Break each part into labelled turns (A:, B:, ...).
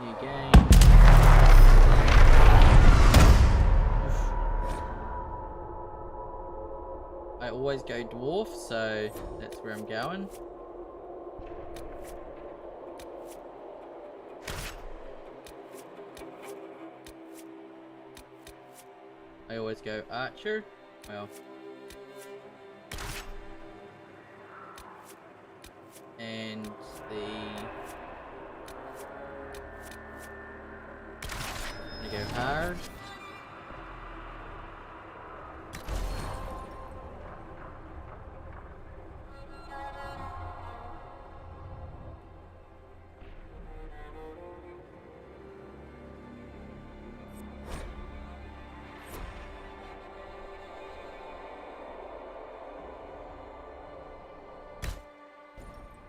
A: New game. I always go dwarf, so that's where I'm going. I always go archer. Well. And I go hard.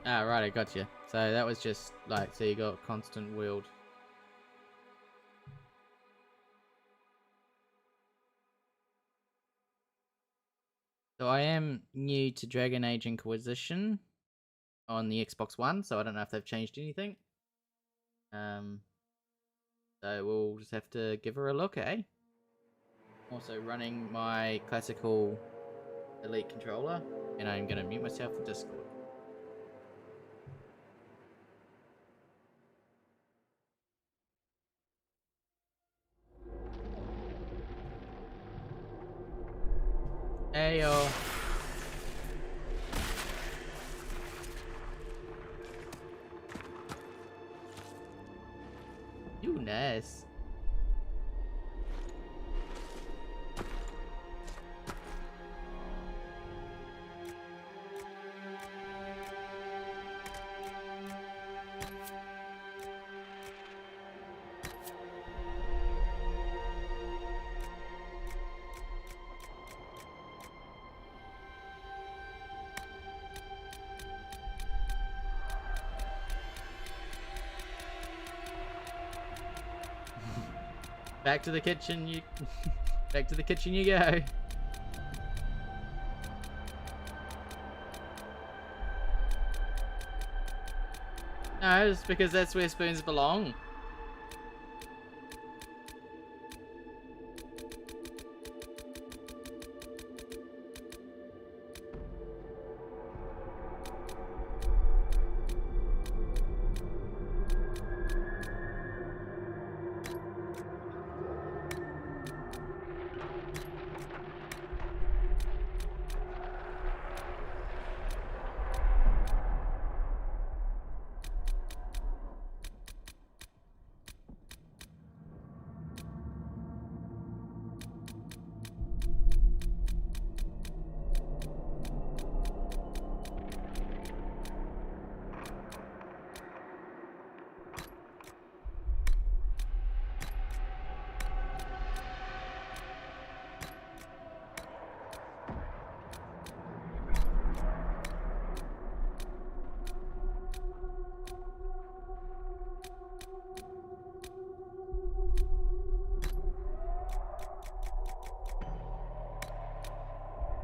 A: Ah, right, I got you. So that was just like, so you got constant wield. So I am new to Dragon Age Inquisition on the Xbox One, so I don't know if they've changed anything. So we'll just have to give her a look, eh? Also running my classical Elite controller, and I'm going to mute myself for Discord. Hey yo. You nice. Back to the kitchen, you. Back to the kitchen you go. No, it's because that's where spoons belong.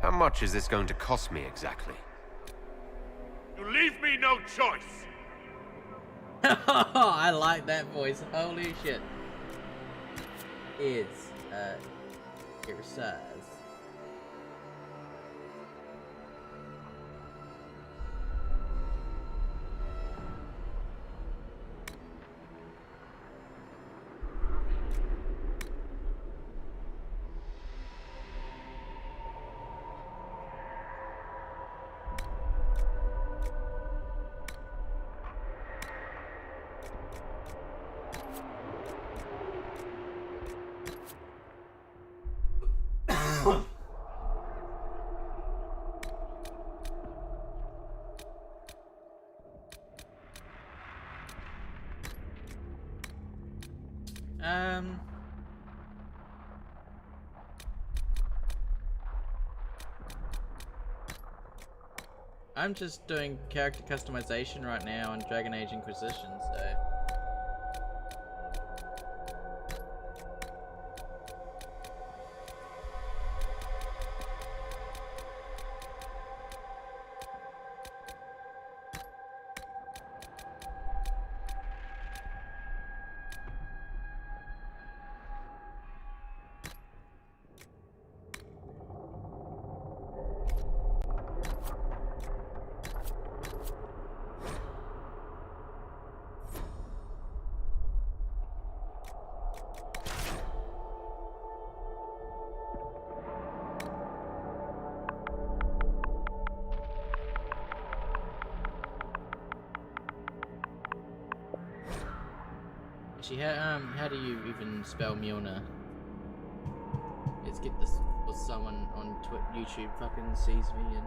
B: How much is this going to cost me exactly?
C: You leave me no choice!
A: I like that voice. Holy shit. It's, your size. I'm just doing character customization right now on Dragon Age Inquisition, so... Actually, how do you even spell Mjolnir? Let's get this before someone on YouTube fucking sees me and.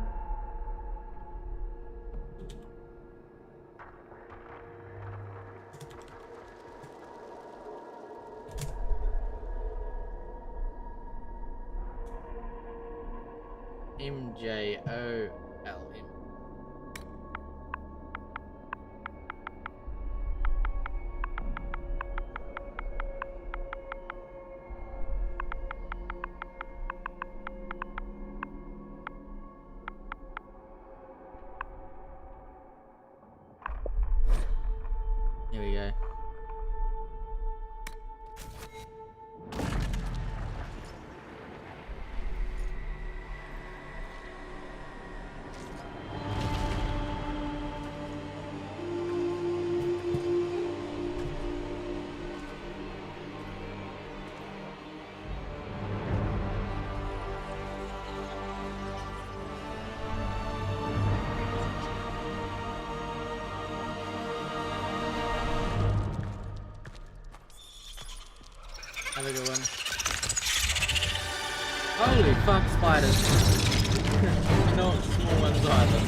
A: MJOLM. Here we go. Have a good one. Holy fuck, spiders. Not small ones either.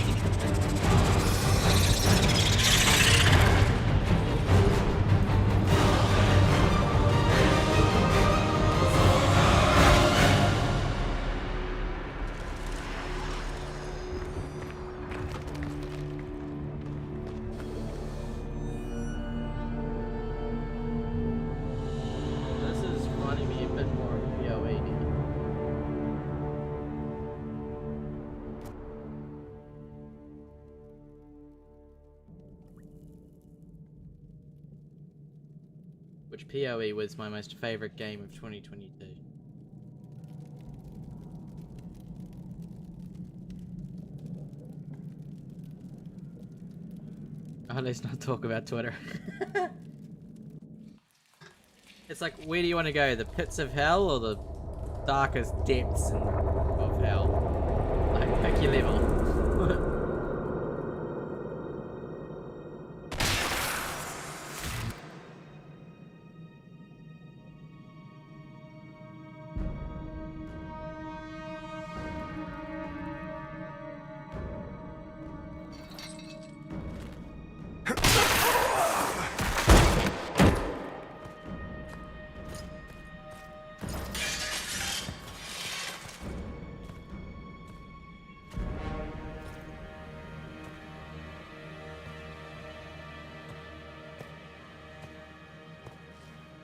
A: This is reminding me a bit more of PoE now. Which PoE was my most favorite game of 2022. Oh, let's not talk about Twitter. It's like, where do you want to go? The pits of hell or the darkest depths of hell? Like, pick your level.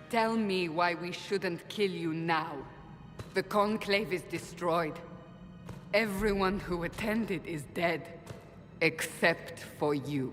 D: Tell me why we shouldn't kill you now. The Conclave is destroyed. Everyone who attended is dead. Except for you.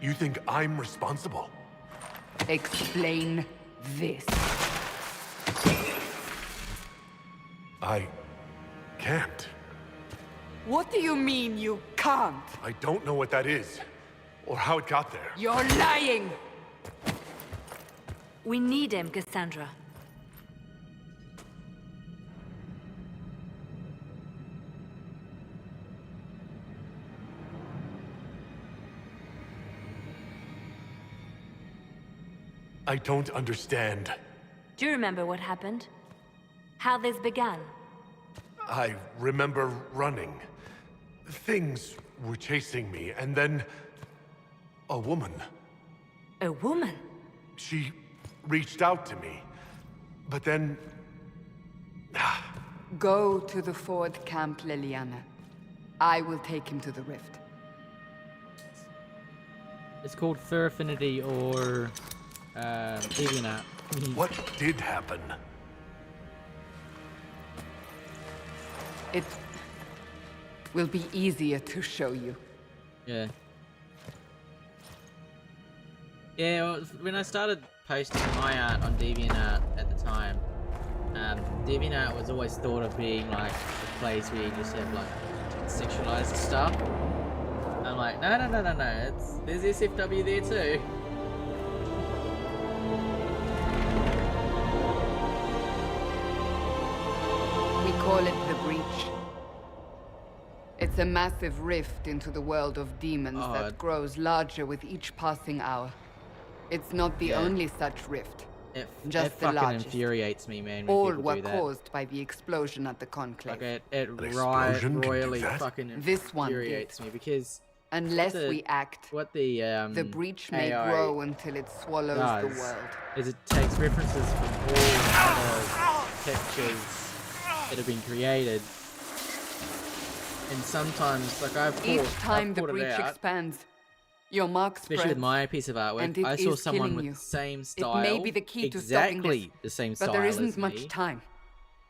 C: You think I'm responsible?
D: Explain this.
C: I can't.
D: What do you mean you can't?
C: I don't know what that is, or how it got there.
D: You're lying!
E: We need him, Cassandra.
C: I don't understand.
E: Do you remember what happened? How this began?
C: I remember running. Things were chasing me, and then... a woman.
E: A woman?
C: She reached out to me. But then...
D: Go to the Ford camp, Liliana. I will take him to the rift.
A: It's called Fur Affinity or Deviant.
C: What did happen?
D: It will be easier to show you.
A: Yeah. Yeah, well, when I started posting my art on DeviantArt at the time, DeviantArt was always thought of being like a place where you just have like sexualized stuff. I'm like, no, there's SFW there too.
D: We call it the Breach. It's a massive rift into the world of demons that grows larger with each passing hour. It's not the only such rift.
A: It
D: Just the
A: fucking
D: largest.
A: infuriates me, man, when
D: All
A: people
D: were
A: do that.
D: caused by the explosion at the Conclave.
A: Like it
B: explosion can do
A: royally
B: that?
A: fucking
D: This one
A: infuriates me because
D: Unless
A: the-
D: we act,
A: what the
D: Breach may
A: AI
D: grow until it swallows the
A: does
D: world.
A: is it takes references from all other pictures that have been created, and sometimes, like
D: Each time the
A: thought it
D: Breach
A: out,
D: expands, your mark
A: especially
D: spreads.
A: with my piece of artwork,
D: and it
A: I saw
D: is
A: someone
D: killing
A: with
D: you.
A: the same style,
D: It may be the key to stopping
A: exactly
D: this,
A: the same
D: but
A: style
D: there
A: as
D: isn't much
A: me,
D: time.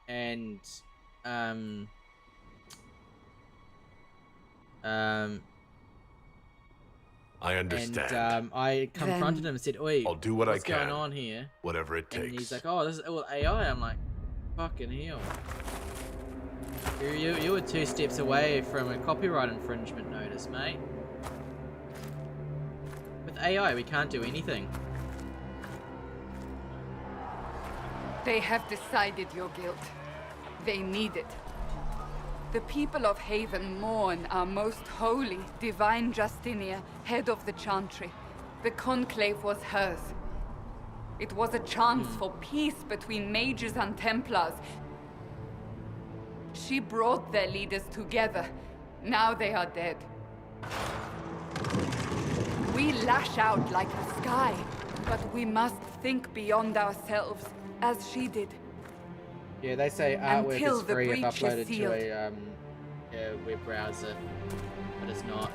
A: and
B: I understand.
A: I confronted
D: Then
A: him and said, "Oi,
B: I'll do what I
A: what's going
B: can.
A: on here?"
B: Whatever it
A: And
B: takes.
A: he's like, "Oh, this is all AI." I'm like, "Fucking hell! You were 2 steps away from a copyright infringement notice, mate. With AI, we can't do anything."
D: They have decided your guilt. They need it. The people of Haven mourn our most holy, divine Justinia, head of the Chantry. The Conclave was hers. It was a chance for peace between mages and Templars. She brought their leaders together. Now they are dead. We lash out like the sky, but we must think beyond ourselves, as she did.
A: Yeah, they say artwork
D: Until
A: is
D: the
A: free if
D: breach is
A: uploaded to
D: sealed.
A: a web browser, but it's not.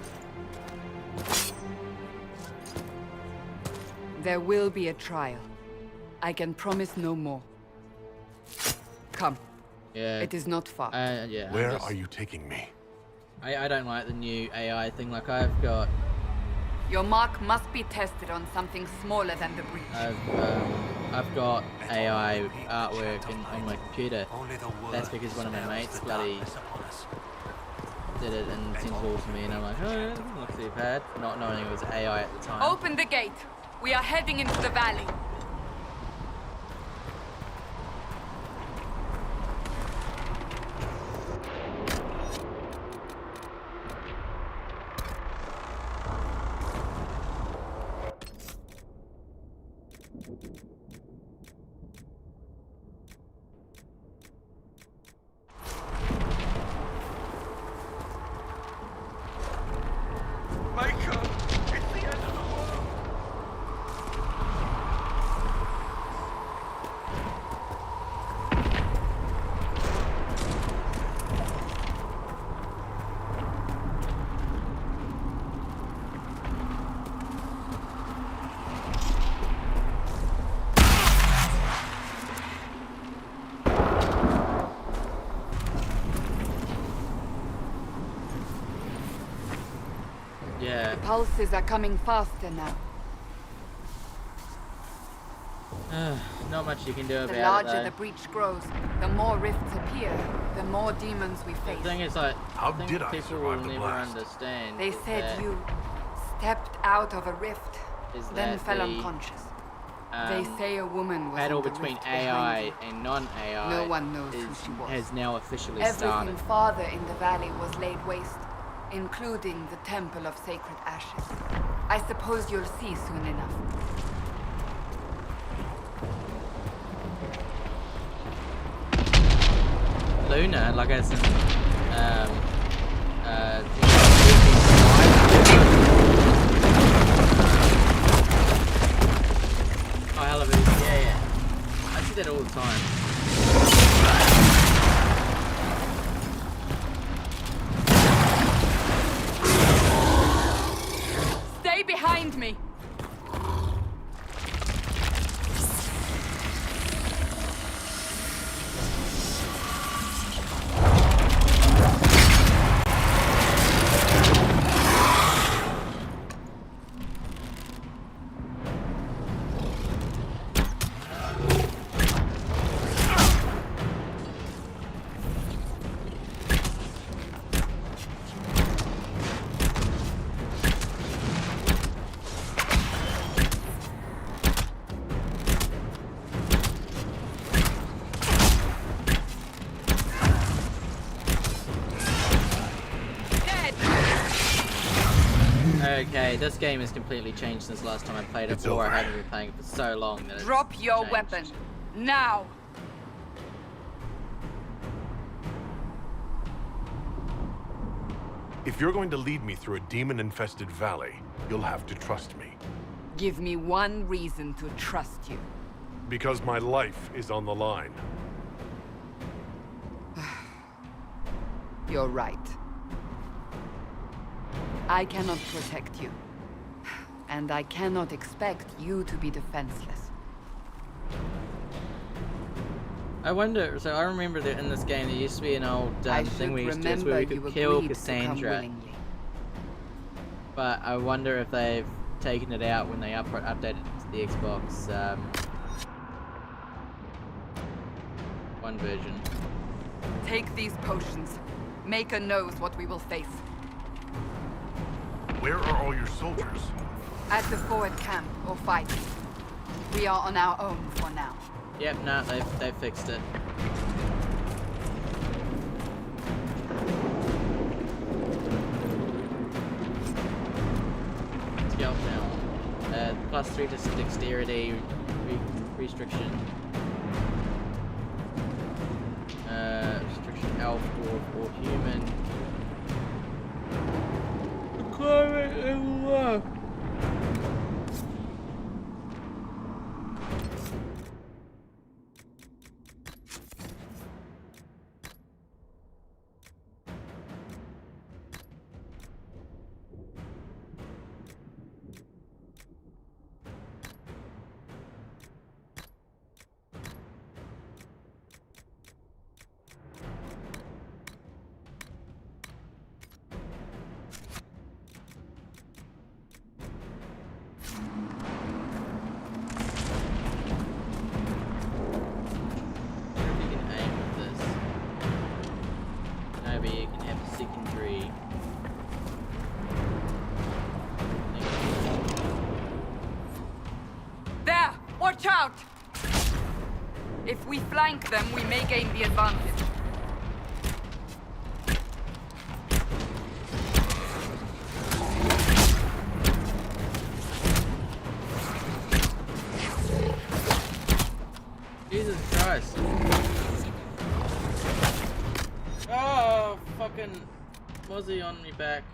D: There will be a trial. I can promise no more. Come,
A: Yeah.
D: it is not far.
A: Yeah.
B: Where are you taking me?
A: I don't like the new AI thing. Like I've got
D: Your mark must be tested on something smaller than the breach.
A: I've got AI artwork on my computer. That's because one of my mates bloody did it and sent it all to me, and I'm like, oh, yeah, that doesn't look too bad, not knowing it was AI at the time.
D: Open the gate. We are heading into the valley.
C: Micah! It's the end of the world!
A: Yeah.
D: Pulses are coming faster now.
A: Not much you can do
D: The
A: about it,
D: larger
A: though.
D: the breach grows, the more rifts appear, the more demons we face.
A: The thing is, like,
B: How
A: I think
B: did I
A: people
B: survive
A: will
B: the
A: never
B: blast?
A: understand.
D: They
A: is
D: said
A: that-
D: you stepped out of a rift,
A: is
D: then
A: that
D: fell
A: the,
D: unconscious. They say a woman was
A: battle
D: in the
A: between
D: rift
A: AI
D: behind you.
A: and non-AI
D: No one knows who
A: is,
D: she was.
A: has now officially
D: Everything
A: started.
D: farther in the valley was laid waste, including the Temple of Sacred Ashes. I suppose you'll see soon enough.
A: Luna, like I said, oh, hell of it. Yeah. I see that all the time.
D: Stay behind me!
A: okay. This game has completely changed since last time I played it,
F: It's
A: or I
F: over.
A: haven't been playing it for so long that it's
D: Drop your
A: changed.
D: weapon. Now!
F: If you're going to lead me through a demon-infested valley, you'll have to trust me.
D: Give me one reason to trust you.
F: Because my life is on the line.
D: You're right. I cannot protect you. And I cannot expect you to be defenseless.
A: I wonder, so I remember that in this game there used to be an old
D: I
A: thing
D: should
A: we used to do
D: remember
A: where we
D: you
A: could kill
D: agreed to come
A: Cassandra,
D: willingly.
A: but I wonder if they've taken it out when they updated it to the Xbox One version.
D: Take these potions. Maker knows what we will face.
F: Where are all your soldiers?
D: At the forward camp, or fighting. We are on our own for now.
A: Yep, nah, they've fixed it. Skill now. +3 to dexterity restriction. Restriction elf or human. Climate and luck.
D: There! Watch out! If we flank them, we may gain the advantage.
A: Jesus Christ. Oh, fucking Mozzie on me back.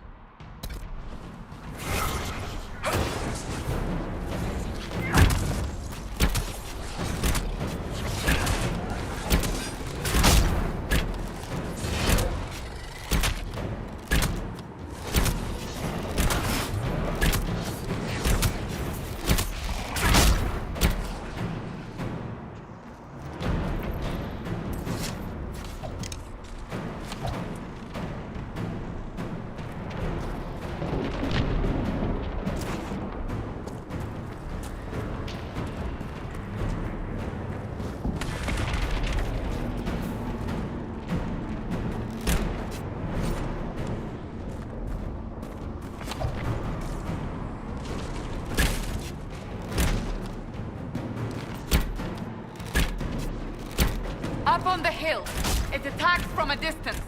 D: Up on the hill. It attacks from a distance.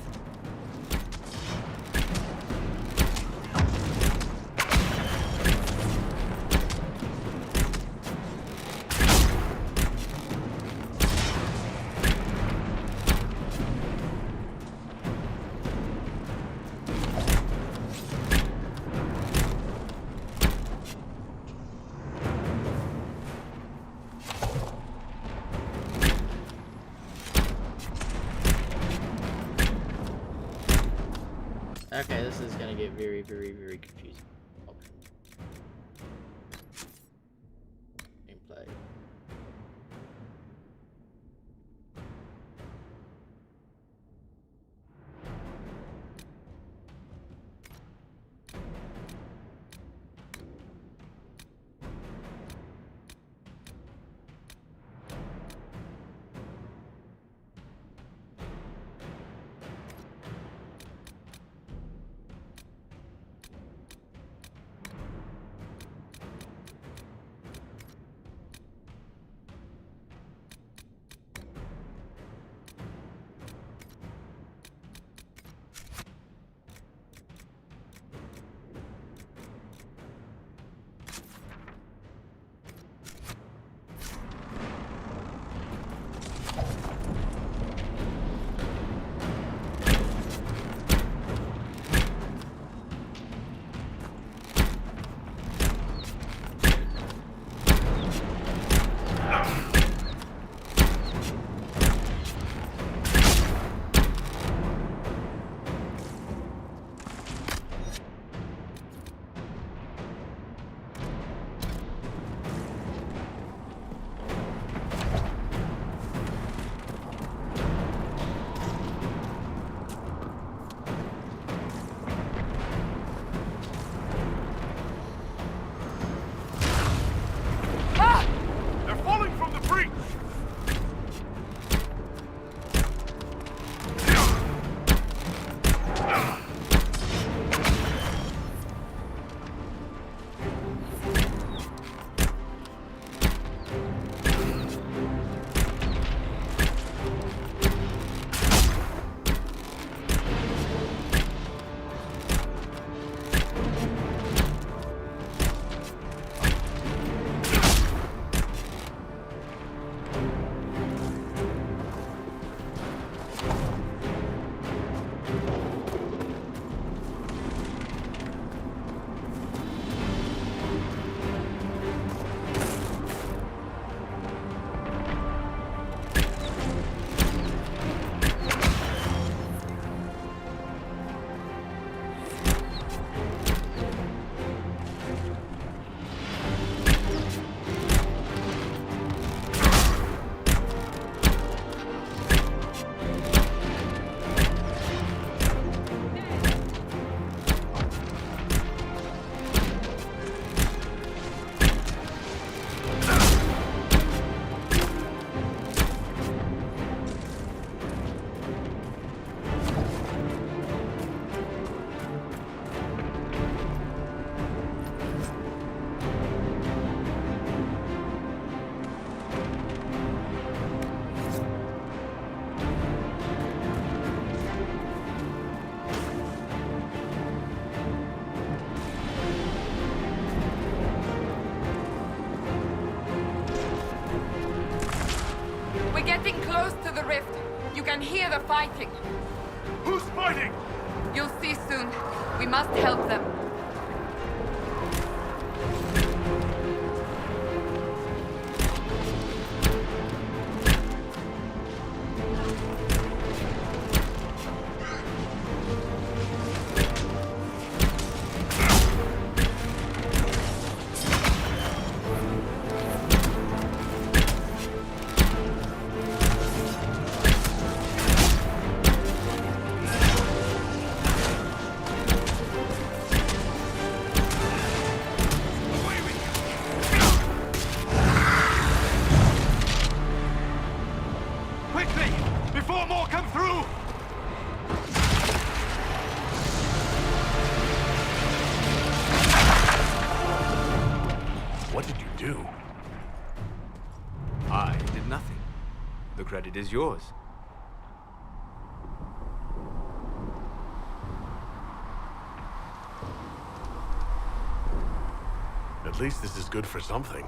A: Okay, this is gonna get very, very, very confusing. Gameplay.
D: getting close to the rift. You can hear the fighting.
C: Who's fighting?
D: You'll see soon. We must help them.
C: Quickly! Before more come through!
F: What did you do?
G: I did nothing. The credit is yours.
F: At least this is good for something.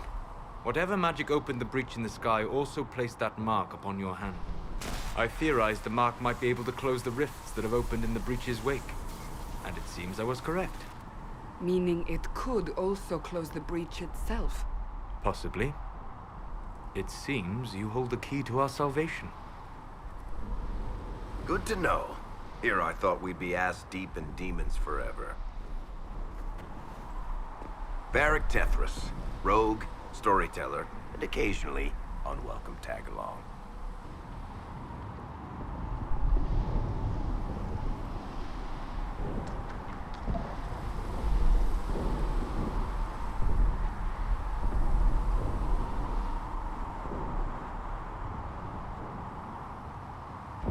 G: Whatever magic opened the breach in the sky also placed that mark upon your hand. I theorized the mark might be able to close the rifts that have opened in the breach's wake. And it seems I was correct.
D: Meaning it could also close the breach itself.
G: Possibly. It seems you hold the key to our salvation.
H: Good to know. Here I thought we'd be ass-deep in demons forever. Varric Tethras, rogue, storyteller, and occasionally unwelcome tag-along.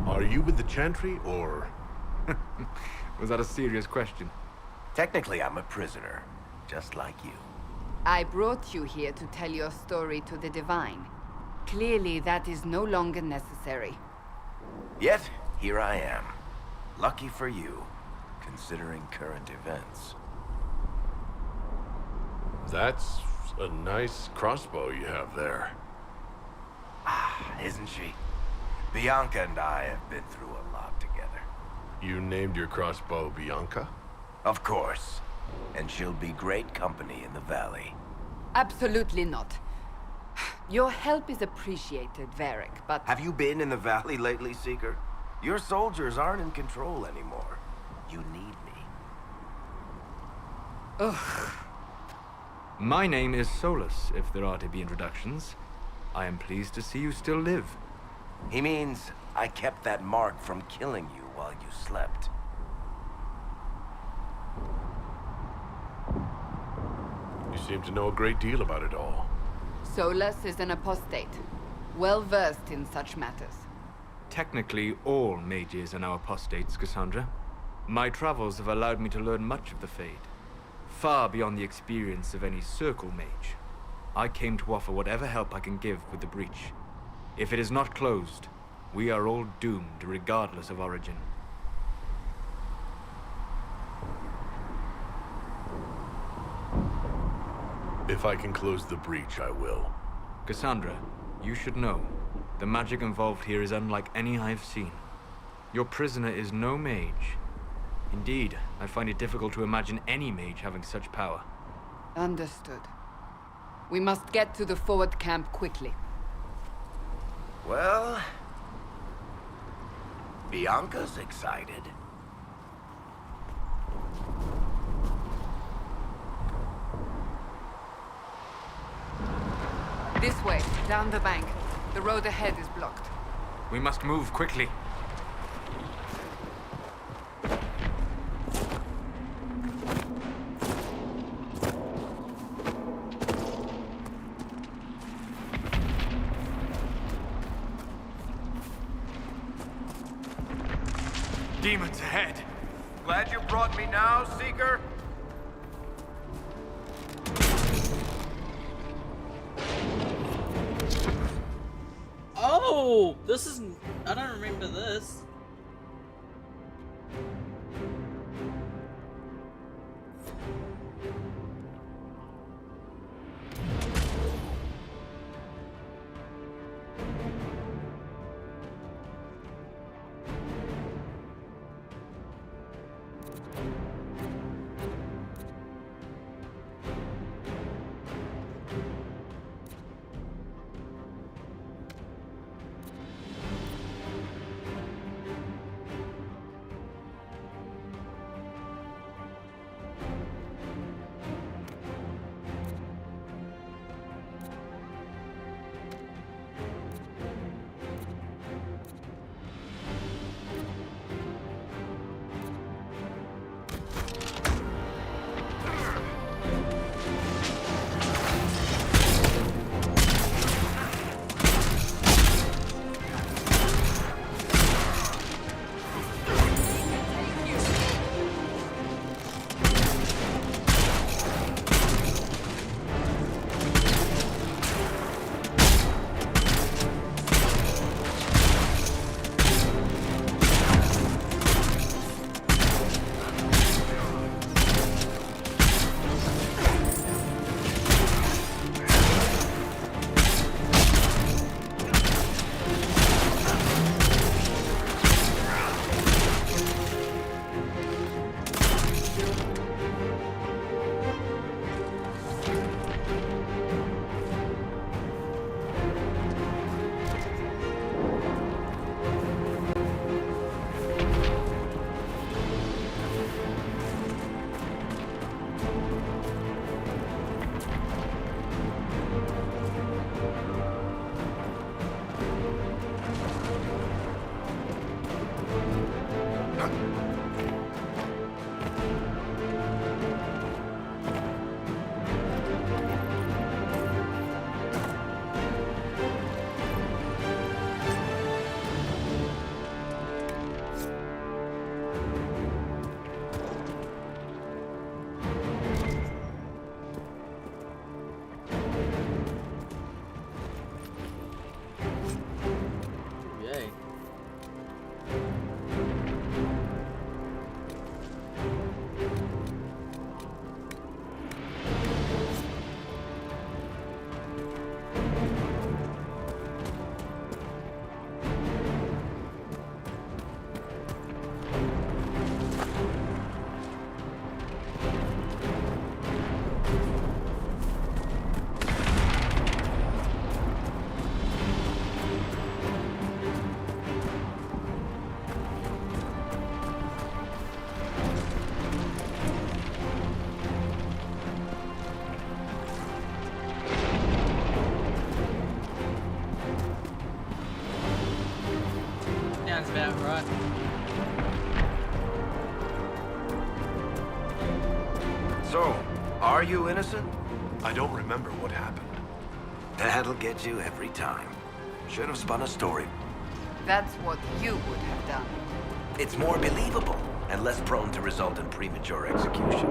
F: Are you with the Chantry, or...?
G: Was that a serious question?
H: Technically, I'm a prisoner, just like you.
D: I brought you here to tell your story to the Divine. Clearly, that is no longer necessary.
H: Yet, here I am. Lucky for you, considering current events.
F: That's a nice crossbow you have there.
H: Isn't she? Bianca and I have been through a lot together.
F: You named your crossbow Bianca?
H: Of course. And she'll be great company in the valley.
D: Absolutely not. Your help is appreciated, Varric, but...
H: Have you been in the valley lately, Seeker? Your soldiers aren't in control anymore. You need me.
D: Ugh.
G: My name is Solus, if there are to be introductions. I am pleased to see you still live.
H: He means I kept that mark from killing you while you slept.
F: You seem to know a great deal about it all.
D: Solus is an apostate, well-versed in such matters.
G: Technically, all mages are now apostates, Cassandra. My travels have allowed me to learn much of the Fade, far beyond the experience of any Circle mage. I came to offer whatever help I can give with the breach. If it is not closed, we are all doomed regardless of origin.
F: If I can close the breach, I will.
G: Cassandra, you should know, the magic involved here is unlike any I have seen. Your prisoner is no mage. Indeed, I find it difficult to imagine any mage having such power.
D: Understood. We must get to the forward camp quickly.
H: Well... Bianca's excited.
D: This way, down the bank. The road ahead is blocked.
G: We must move quickly.
C: Demons ahead!
H: Glad you brought me now, Seeker?
A: Oh, this is... I don't remember this. right?
H: So, are you innocent?
F: I don't remember what happened.
H: That'll get you every time. Should have spun a story.
D: That's what you would have done.
H: It's more believable and less prone to result in premature execution.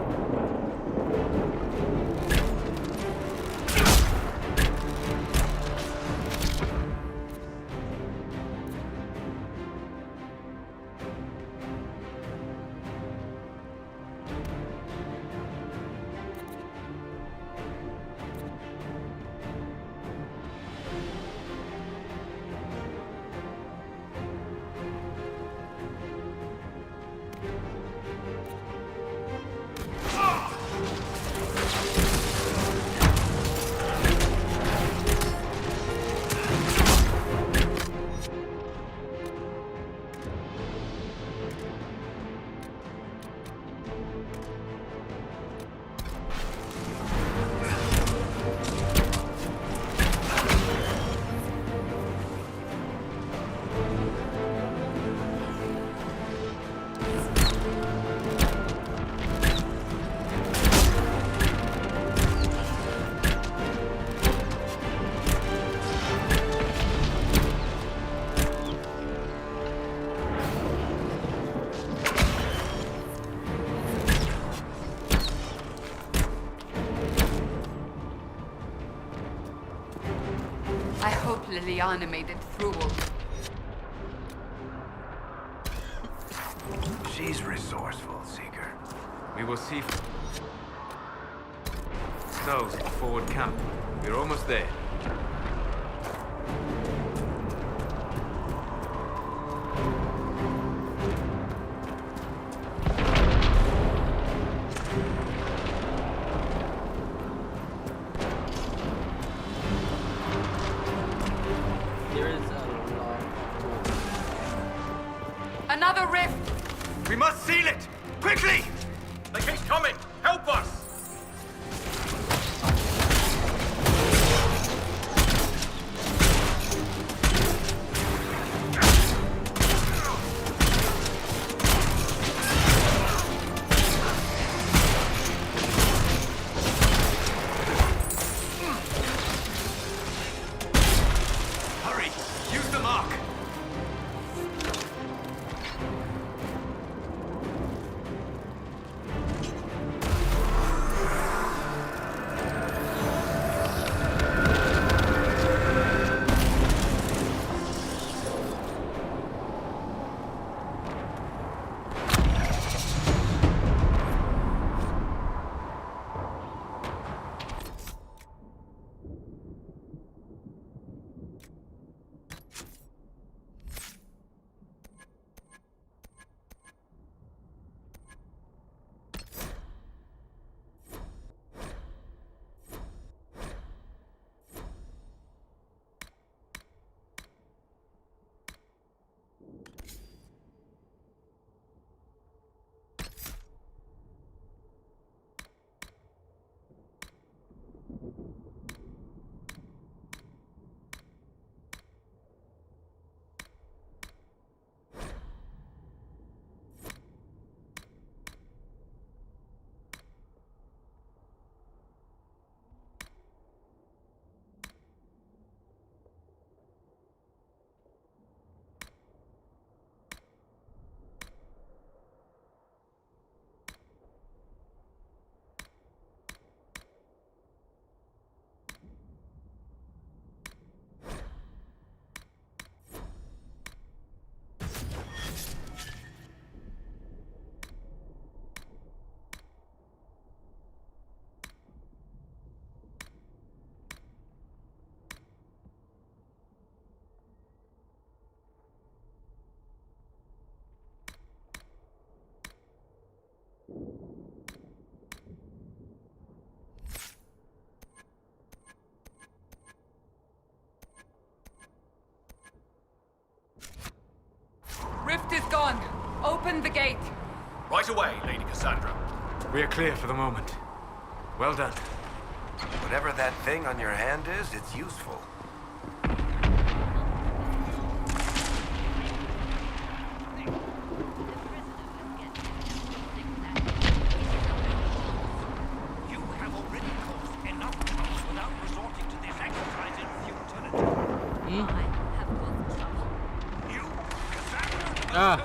D: I hope Liliana made it through all.
H: She's resourceful, Seeker.
G: We will see. Snows at the forward camp. We're almost there.
A: There is a lot.
D: Another rift!
G: We must seal it! Quickly!
C: The king's coming! Help us!
G: Hurry! Use the mark!
D: Rift is gone. Open the gate.
C: Right away, Lady Cassandra.
G: We are clear for the moment. Well done.
H: Whatever that thing on your hand is, it's useful.
A: Ah.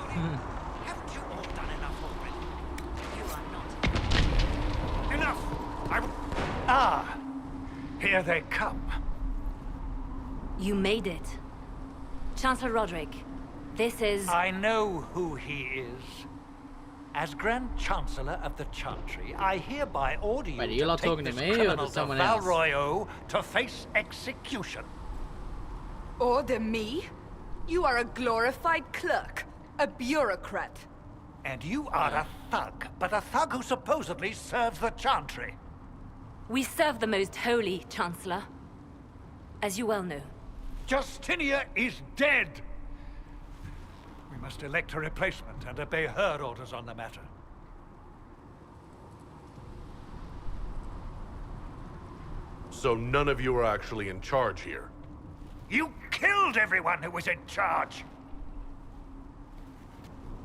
C: Haven't you all done enough already? Enough!
I: Ah, here they come.
E: You made it. Chancellor Roderick, this is...
I: I know who he is. As Grand Chancellor of the Chantry, I hereby order you
A: Wait, are you
I: to
A: lot
I: take
A: talking to
I: this
A: me or to
I: criminal
A: someone
I: Val
A: else?
I: Royeaux to face execution.
D: Order me? You are a glorified clerk, a bureaucrat.
I: And you are a thug, but a thug who supposedly serves the Chantry.
E: We serve the most holy, Chancellor. As you well know.
I: Justinia is dead! We must elect a replacement and obey her orders on the matter.
F: So none of you are actually in charge here.
I: You killed everyone who was in charge!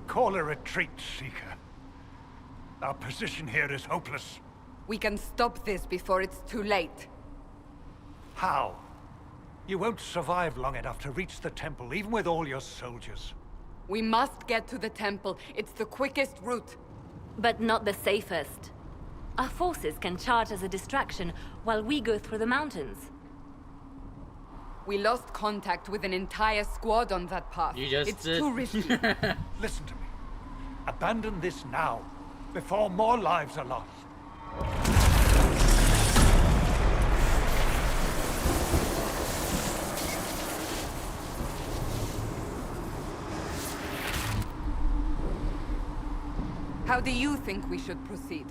I: Call a retreat, Seeker. Our position here is hopeless.
D: We can stop this before it's too late.
I: How? You won't survive long enough to reach the temple, even with all your soldiers.
D: We must get to the temple. It's the quickest route.
E: But not the safest. Our forces can charge as a distraction while we go through the mountains.
D: We lost contact with an entire squad on that path.
A: You just
D: it's
A: did.
D: too risky.
I: Listen to me. Abandon this now, before more lives are lost.
D: How do you think we should proceed?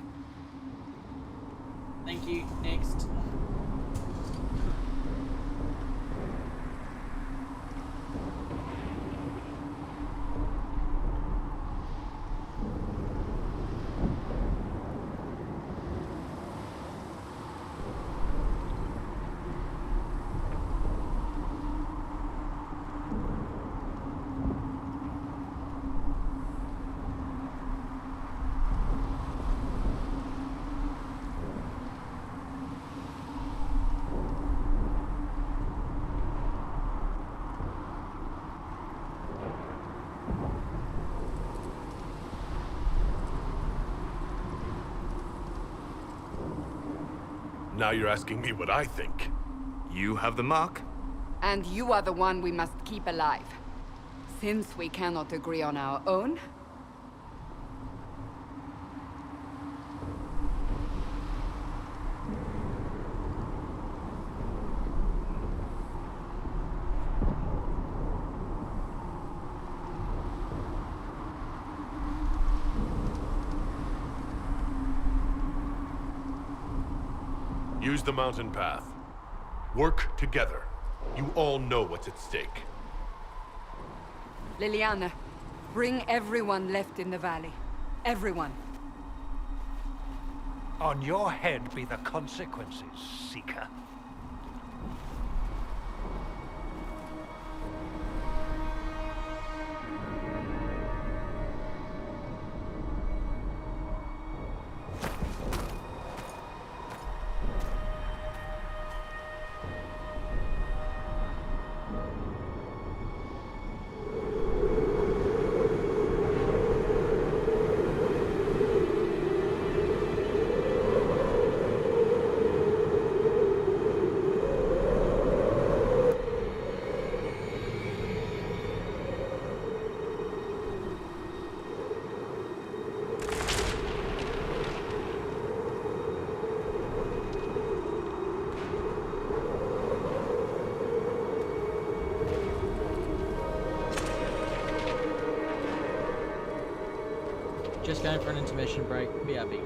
A: Thank you. Next.
F: Now you're asking me what I think.
G: You have the mark?
D: And you are the one we must keep alive. Since we cannot agree on our own,
F: Use the mountain path. Work together. You all know what's at stake.
D: Liliana, bring everyone left in the valley. Everyone.
I: On your head be the consequences, Seeker.
A: Just going for an intermission break. BRB.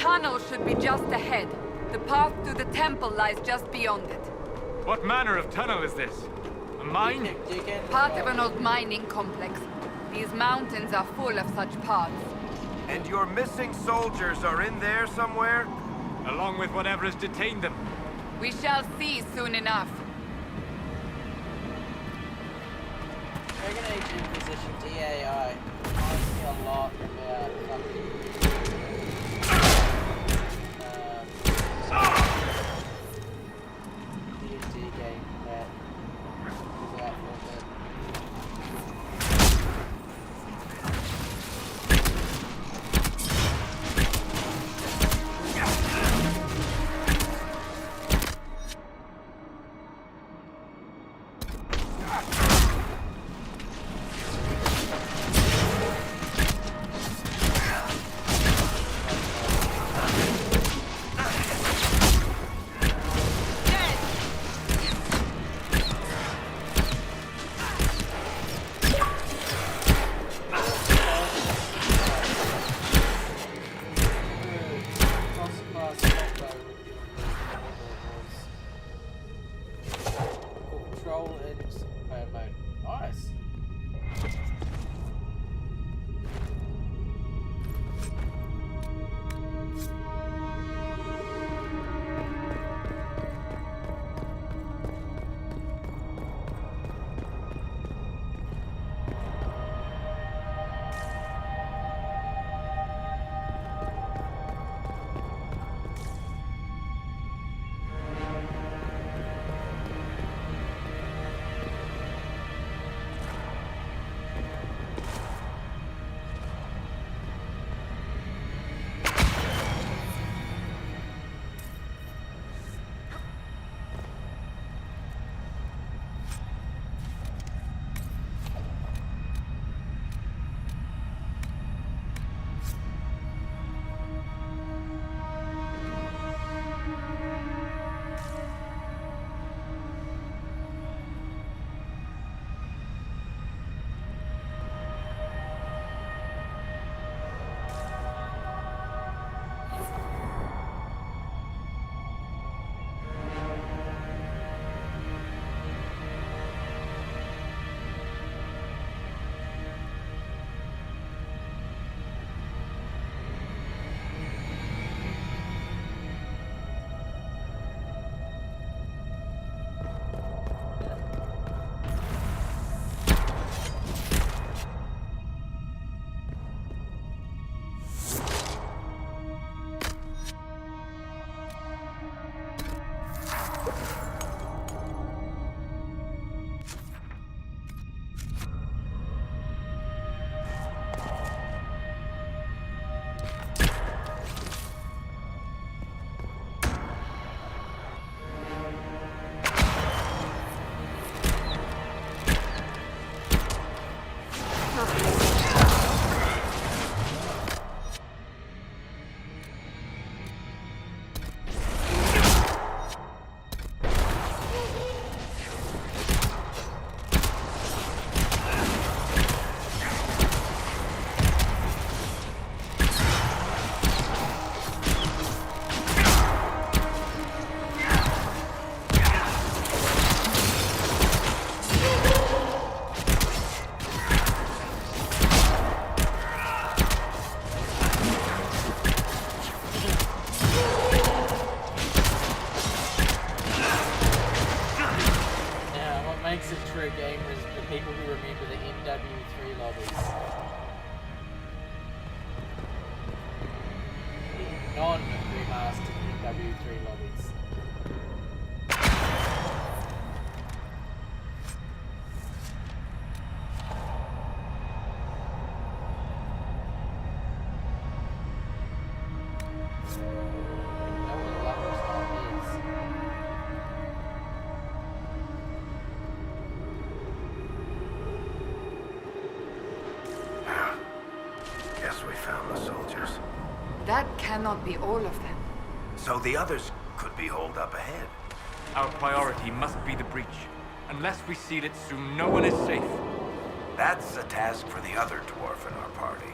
D: tunnel should be just ahead. The path to the temple lies just beyond it.
G: What manner of tunnel is this? A mine?
D: Part of an old mining complex. These mountains are full of such paths.
H: And your missing soldiers are in there somewhere?
G: Along with whatever has detained them.
D: We shall see soon enough.
A: Dragon Age Inquisition DAI reminds me a lot about D&D game that was out for a bit. Control and mode. Nice. Makes it true gamers, the people who remember the MW3 lobbies. The non-remastered MW3 lobbies.
D: That cannot be all of them.
H: So the others could be holed up ahead.
G: Our priority must be the breach. Unless we seal it soon, no one is safe.
H: That's a task for the other dwarf in our party.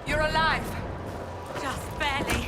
D: You're alive!
E: Just barely.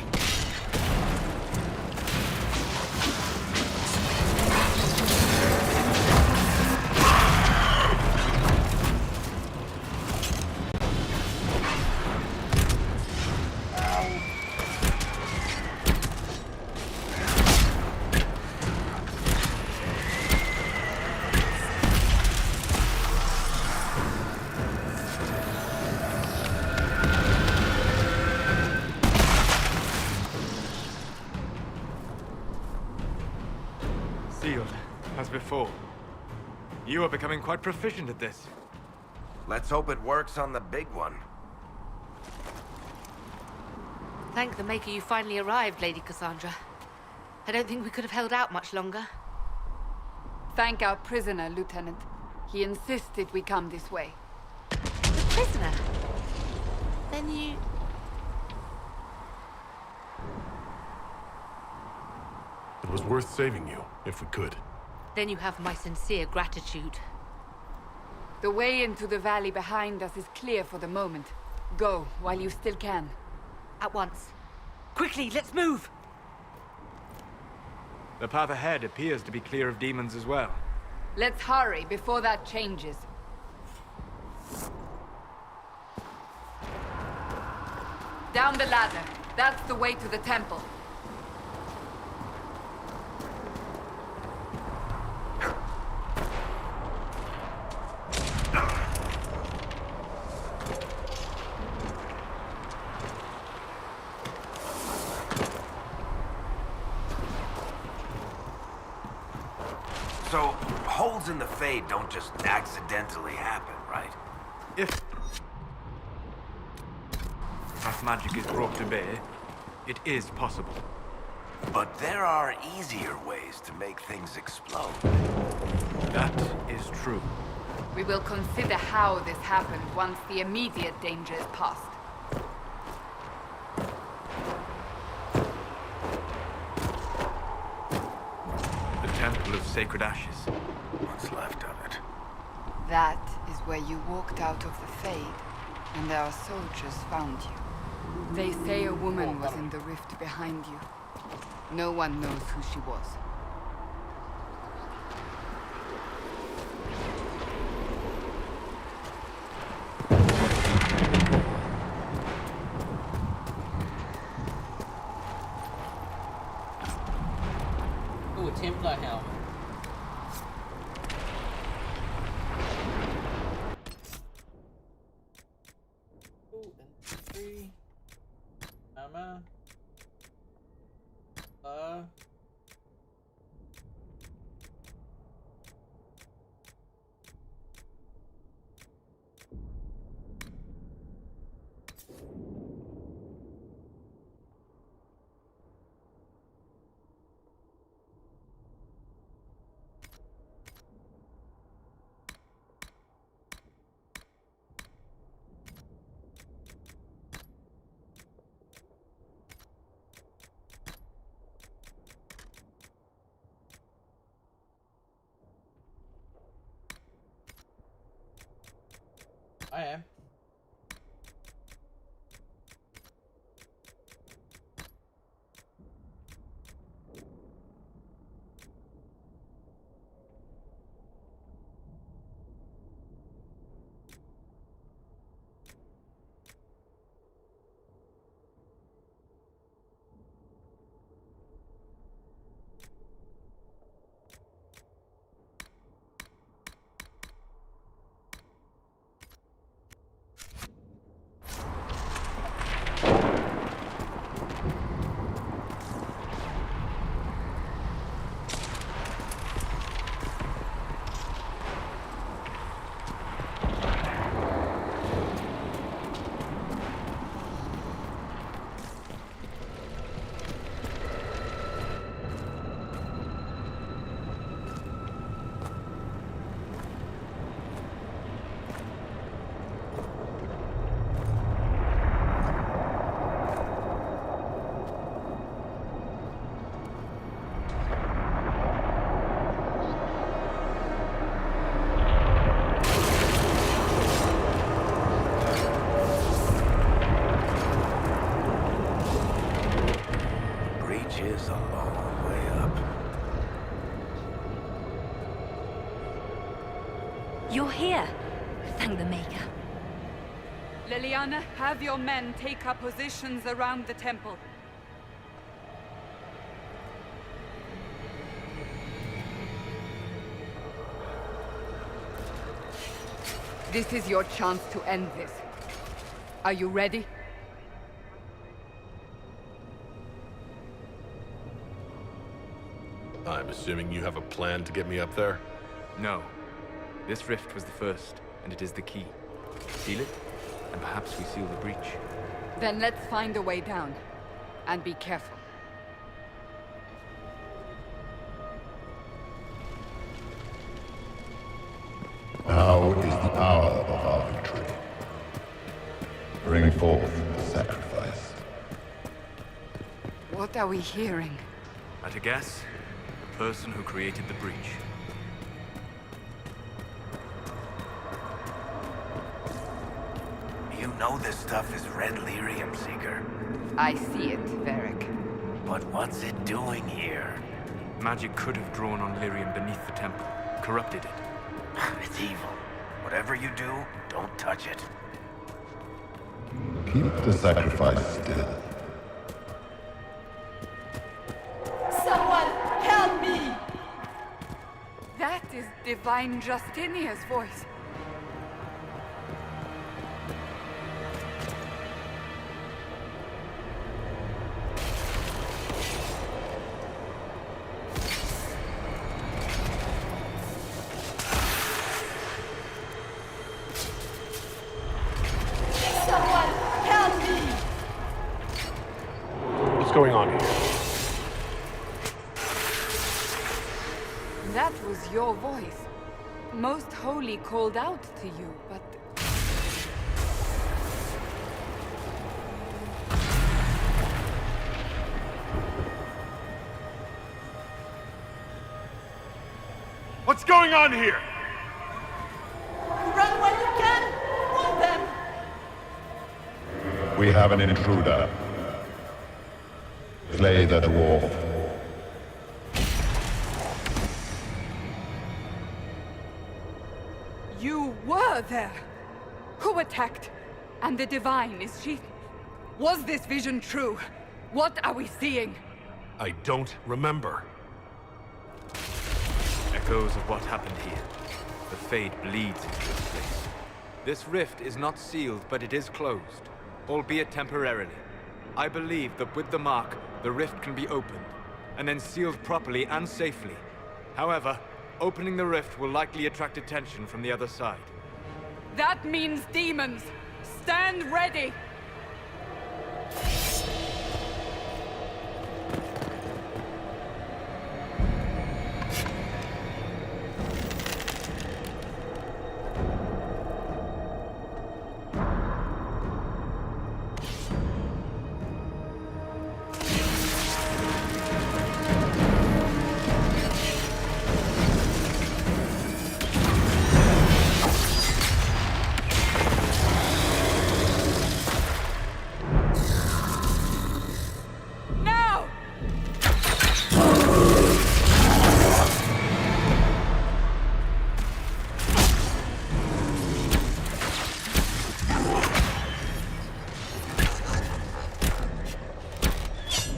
G: Sealed, as before. You are becoming quite proficient at this.
H: Let's hope it works on the big one.
J: Thank the Maker you finally arrived, Lady Cassandra. I don't think we could have held out much longer.
D: Thank our prisoner, Lieutenant. He insisted we come this way.
J: The prisoner? Then you...
F: It was worth saving you, if we could.
J: Then you have my sincere gratitude.
D: The way into the valley behind us is clear for the moment. Go, while you still can.
J: At once. Quickly, let's move!
G: The path ahead appears to be clear of demons as well.
D: Let's hurry before that changes. Down the ladder. That's the way to the temple.
H: So, holes in the Fade don't just accidentally happen, right?
G: If enough magic is brought to bear, it is possible.
H: But there are easier ways to make things explode.
G: That is true.
D: We will consider how this happened once the immediate danger is past.
G: The Temple of Sacred Ashes.
H: What's left of it?
D: That is where you walked out of the Fade, and our soldiers found you. They say a woman was in the rift behind you. No one knows who she was.
A: Ooh, Templar helmet. Ooh, infantry. Armor. I am.
E: Thank the Maker.
D: Liliana, have your men take up positions around the temple. This is your chance to end this. Are you ready?
F: I'm assuming you have a plan to get me up there?
G: No. This rift was the first, and it is the key. Seal it, and perhaps we seal the breach.
D: Then let's find a way down. And be careful.
K: Now is the hour of our victory. Bring forth the sacrifice.
D: What are we hearing?
G: At a guess, the person who created the breach.
H: You know this stuff is red lyrium, Seeker.
D: I see it, Varric.
H: But what's it doing here?
G: Magic could have drawn on lyrium beneath the temple, corrupted it.
H: It's evil. Whatever you do, don't touch it.
K: Keep the sacrifice still.
D: Someone help me! That is Divine Justinia's voice.
F: What's going on here?
D: That was your voice. Most Holy called out to you, but...
C: What's going on here?
L: Run when you can! Warn them!
K: We have an intruder. Slay the dwarf.
D: You were there! Who attacked? And the Divine, is she... Was this vision true? What are we seeing?
F: I don't remember.
G: Echoes of what happened here. The Fade bleeds into this place. This rift is not sealed, but it is closed, albeit temporarily. I believe that with the mark, the rift can be opened, and then sealed properly and safely. However, opening the rift will likely attract attention from the other side.
D: That means demons! Stand ready!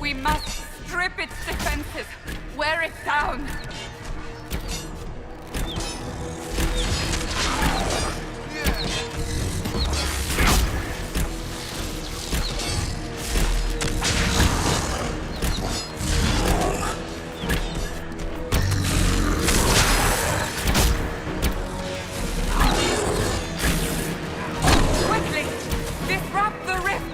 D: We must strip its defenses, wear it down. Quickly, disrupt the rift.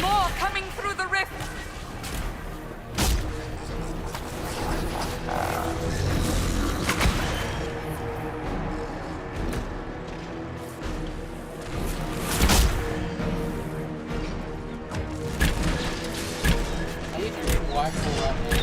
D: more coming through the rift!
A: Are you doing rifle right now?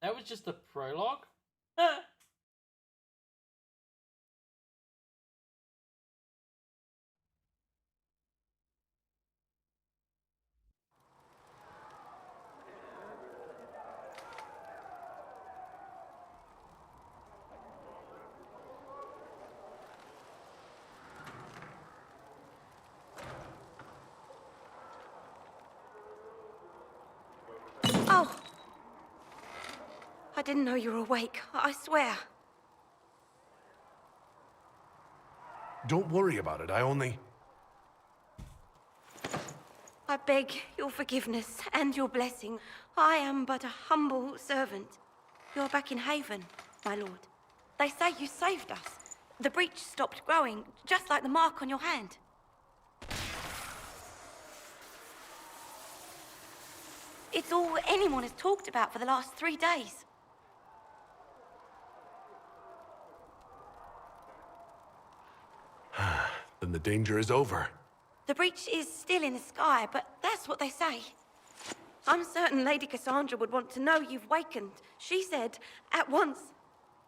A: That was just the prologue?
M: Oh! I didn't know you were awake, I swear.
F: Don't worry about it, I
M: beg your forgiveness and your blessing. I am but a humble servant. You're back in Haven, my lord. They say you saved us. The breach stopped growing, just like the mark on your hand. It's all anyone has talked about for the last 3 days.
F: Then the danger is over.
M: The breach is still in the sky, but that's what they say. I'm certain Lady Cassandra would want to know you've wakened. She said, at once.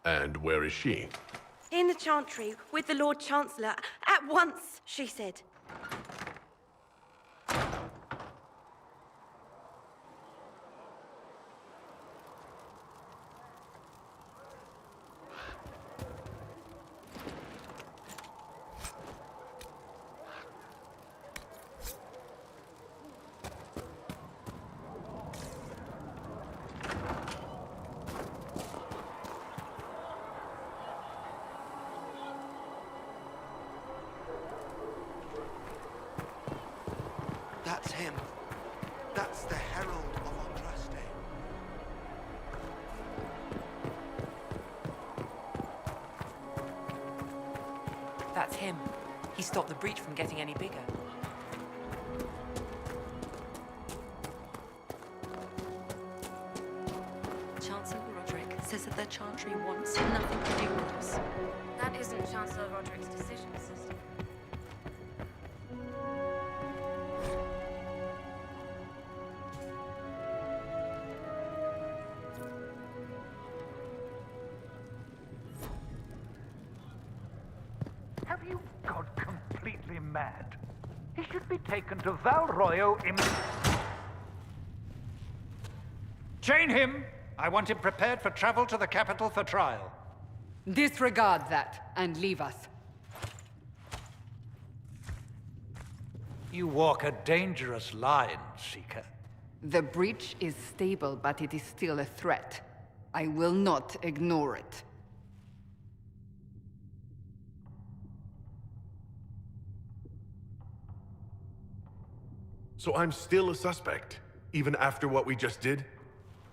F: And where is she?
M: In the Chantry, with the Lord Chancellor. At once, she said.
N: him. That's the Herald of Andraste.
O: That's him. He stopped the breach from getting any bigger.
P: Chancellor Roderick says that the Chantry wants nothing to do with us.
M: That isn't Chancellor Roderick's decision, sister.
I: Have you gone completely mad? He should be taken to Val Royo immediately. Chain him! I want him prepared for travel to the capital for trial.
D: Disregard that and leave us.
I: You walk a dangerous line, Seeker.
D: The breach is stable, but it is still a threat. I will not ignore it.
F: So I'm still a suspect, even after what we just did?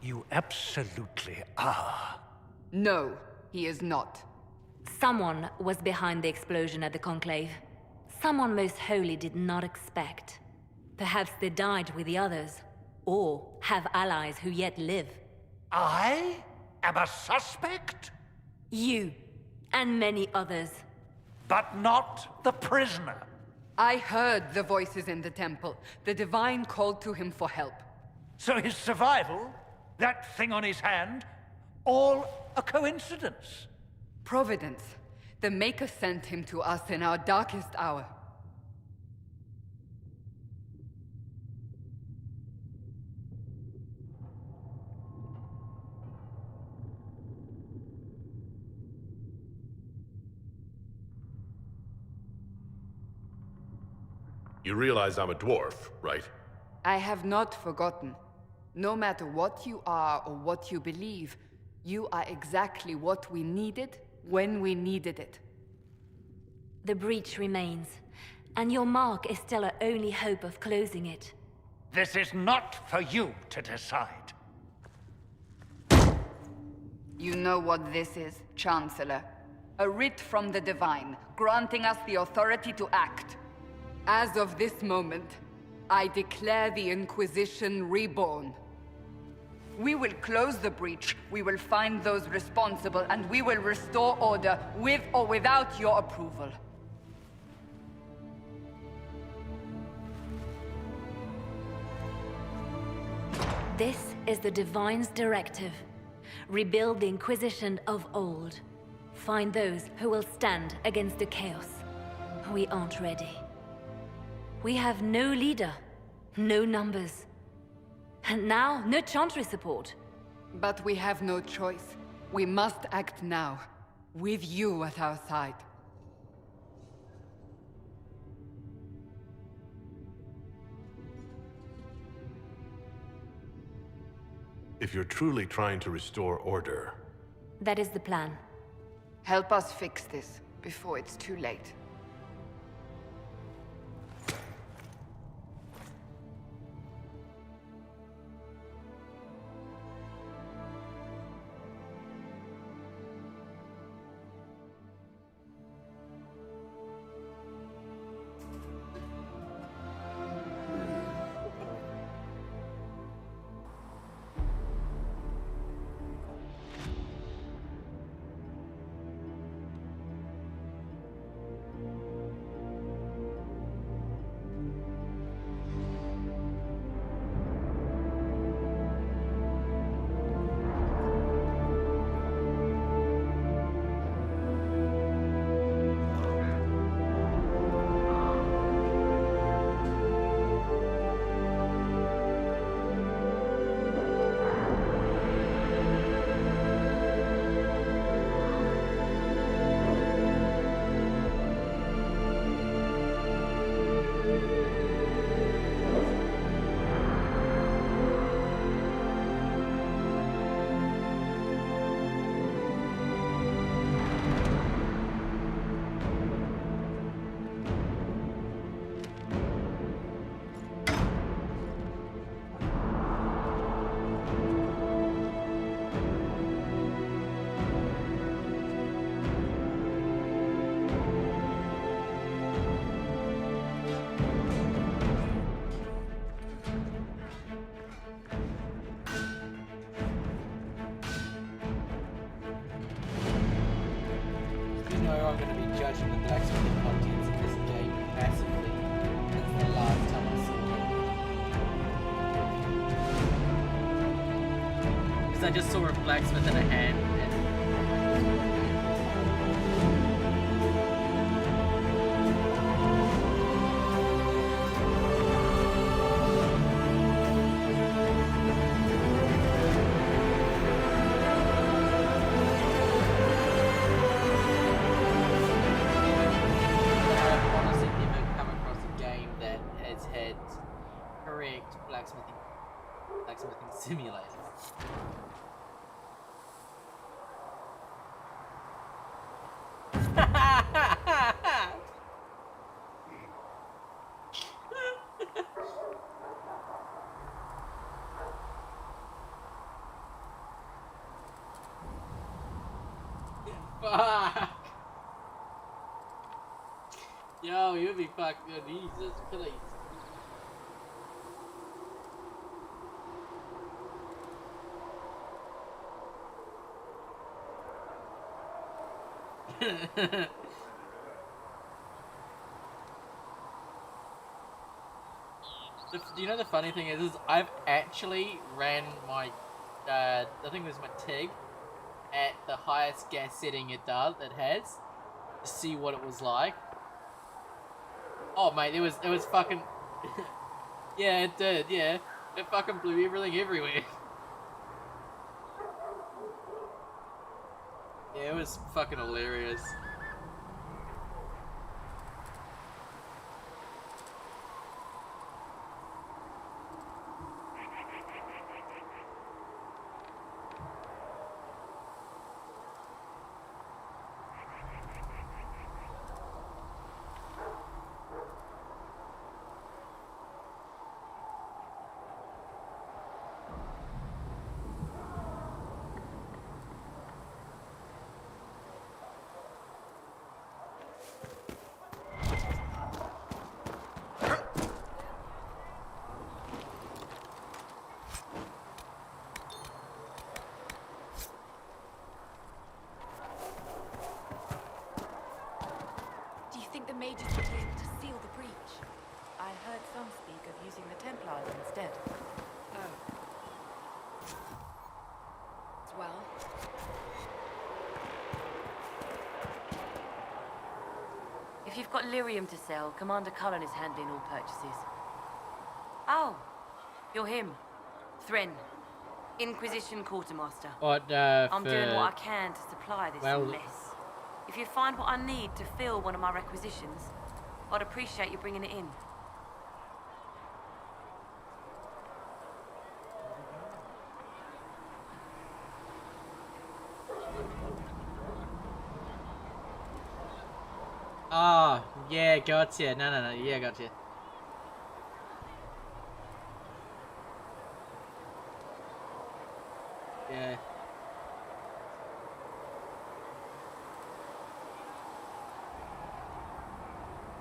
I: You absolutely are.
D: No, he is not.
E: Someone was behind the explosion at the Conclave. Someone most holy did not expect. Perhaps they died with the others, or have allies who yet live.
I: I am a suspect?
E: You, and many others.
I: But not the prisoner.
D: I heard the voices in the temple. The Divine called to him for help.
I: So his survival, that thing on his hand, all a coincidence?
D: Providence. The Maker sent him to us in our darkest hour.
F: You realize I'm a dwarf, right?
D: I have not forgotten. No matter what you are or what you believe, you are exactly what we needed when we needed it.
E: The breach remains, and your mark is still our only hope of closing it.
I: This is not for you to decide.
D: You know what this is, Chancellor. A writ from the Divine, granting us the authority to act. As of this moment, I declare the Inquisition reborn. We will close the breach, we will find those responsible, and we will restore order with or without your approval.
E: This is the Divine's directive. Rebuild the Inquisition of old. Find those who will stand against the chaos. We aren't ready. We have no leader, no numbers. And now, no Chantry support.
D: But we have no choice. We must act now, with you at our side.
F: If you're truly trying to restore order...
E: That is the plan.
D: Help us fix this, before it's too late.
A: because I just saw a blacksmith in a hand. Blacksmithing simulator. Fuck! Yo, you'll be fucking Jesus, please. You know the funny thing is I've actually ran my, I think it was my TIG, at the highest gas setting it has, to see what it was like. Oh mate, it was fucking, yeah it did, yeah, it fucking blew everything everywhere. Yeah, it was fucking hilarious.
P: The mages would be able to seal the breach. I heard some speak of using the Templars instead. Oh. Well.
Q: If you've got lyrium to sell, Commander Cullen is handling all purchases. Oh, you're him. Thren. Inquisition Quartermaster.
A: What,
Q: I'm doing what I can to supply this mess. If you find what I need to fill one of my requisitions, I'd appreciate you bringing it in.
A: Oh, yeah, gotcha. No, yeah, gotcha. Yeah.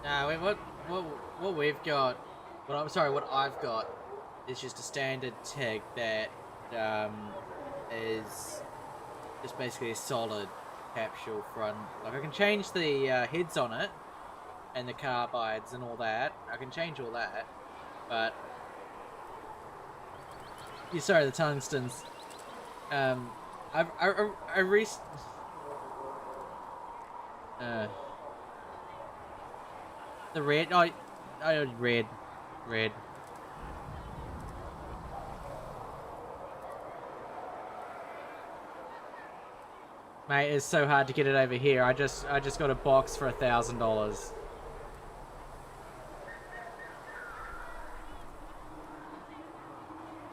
A: No, what we've got, what I've got is just a standard TIG that is just basically a solid capsule front. Like I can change the heads on it and the carbides and all that. I can change all that, but sorry, the tungstens. The red, red. Mate, it's so hard to get it over here. I just got a box for $1,000.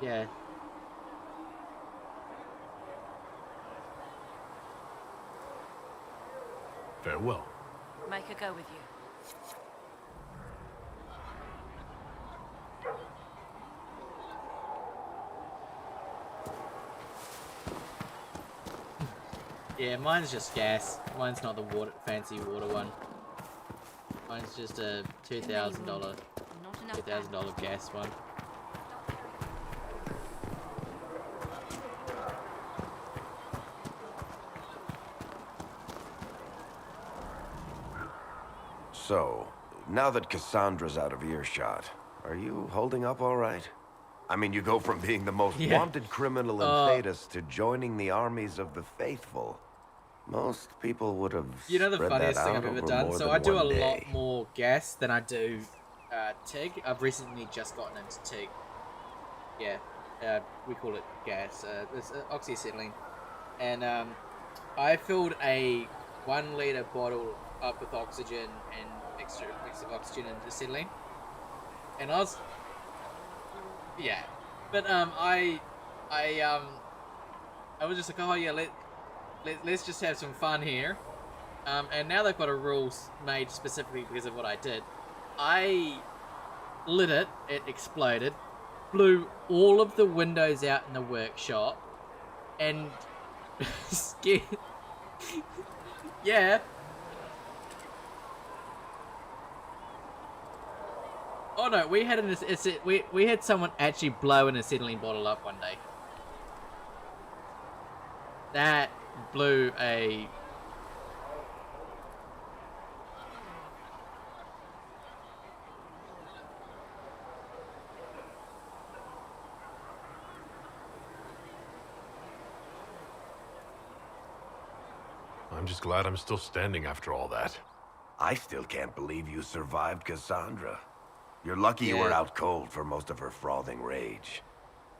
A: Yeah.
F: Farewell.
Q: Make her go with you.
A: Yeah, mine's just gas. Mine's not the fancy water one. Mine's just a $2,000 gas one.
H: So, now that Cassandra's out of earshot, are you holding up all right? I mean, you go from being the most wanted criminal in Thedas to joining the armies of the faithful. Most people would have
A: You know the
H: spread
A: funniest
H: that
A: thing
H: out
A: I've ever
H: over
A: done?
H: more
A: So
H: than
A: I do a
H: one day.
A: lot more gas than I do TIG. I've recently just gotten into TIG. Yeah, we call it gas. It's oxyacetylene. And I filled a 1 liter bottle up with oxygen and extra mix of oxygen and acetylene. And I was... Yeah. But I was just like, oh yeah, let's just have some fun here. And now they've got a rule made specifically because of what I did. I lit it, it exploded, blew all of the windows out in the workshop, and scared... Yeah. Oh no, we had we had someone actually blow an acetylene bottle up one day. That blew a...
F: I'm just glad I'm still standing after all that.
H: I still can't believe you survived Cassandra. You're lucky you were out cold for most of her frothing rage.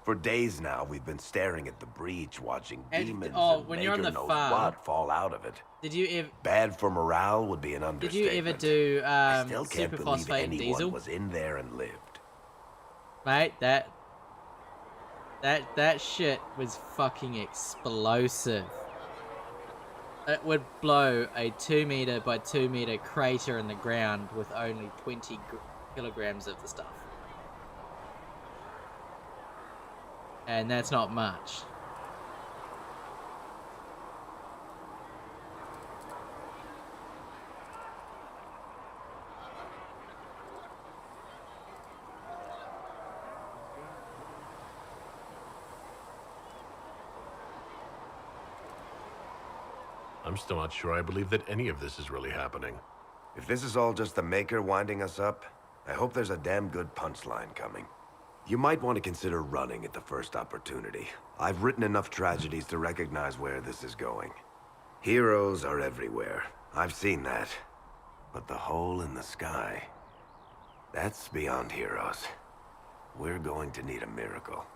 H: For days now, we've been staring at the breach, watching demons and
A: when you're on the
H: knows
A: farm,
H: what fall out of it.
A: Did you ever...
H: Bad for morale would be an understatement.
A: Did you ever do
H: I still can't
A: super
H: believe
A: phosphate and
H: anyone
A: diesel?
H: was in there and lived.
A: Mate, that shit was fucking explosive. It would blow a 2 meter by 2 meter crater in the ground with only 20 kilograms of the stuff. And that's not much.
F: I'm still not sure I believe that any of this is really happening.
H: If this is all just the Maker winding us up, I hope there's a damn good punchline coming. You might want to consider running at the first opportunity. I've written enough tragedies to recognize where this is going. Heroes are everywhere. I've seen that. But the hole in the sky, that's beyond heroes. We're going to need a miracle.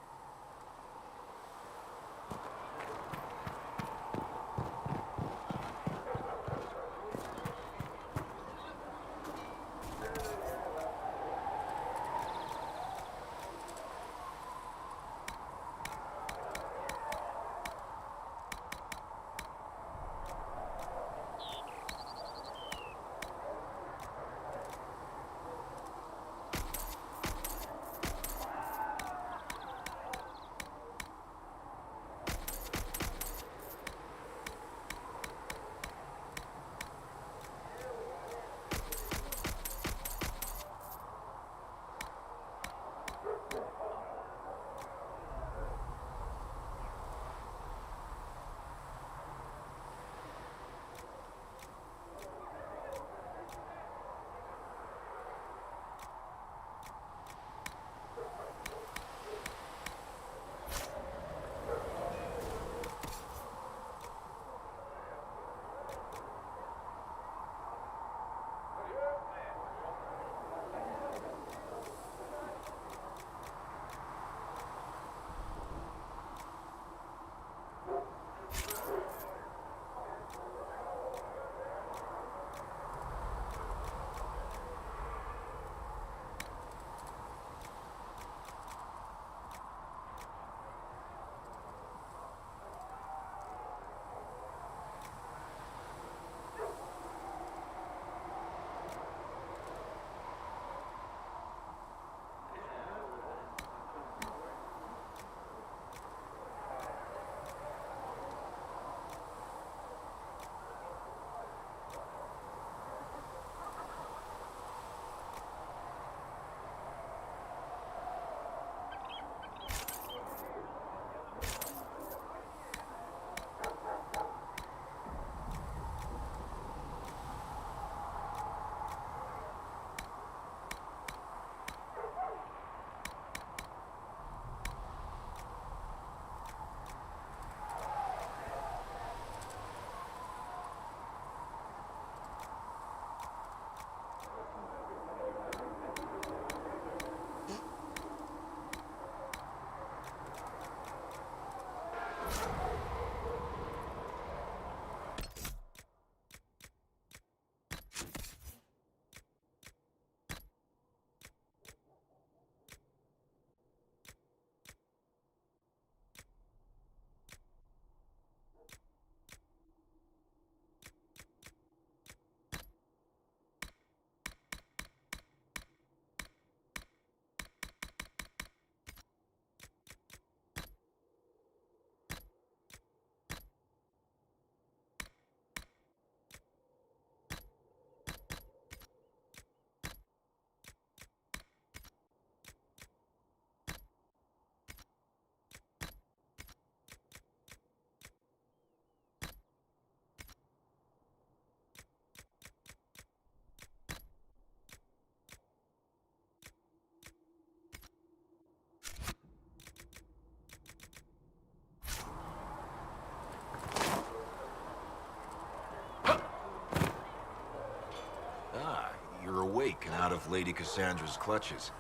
R: out of Lady Cassandra's clutches.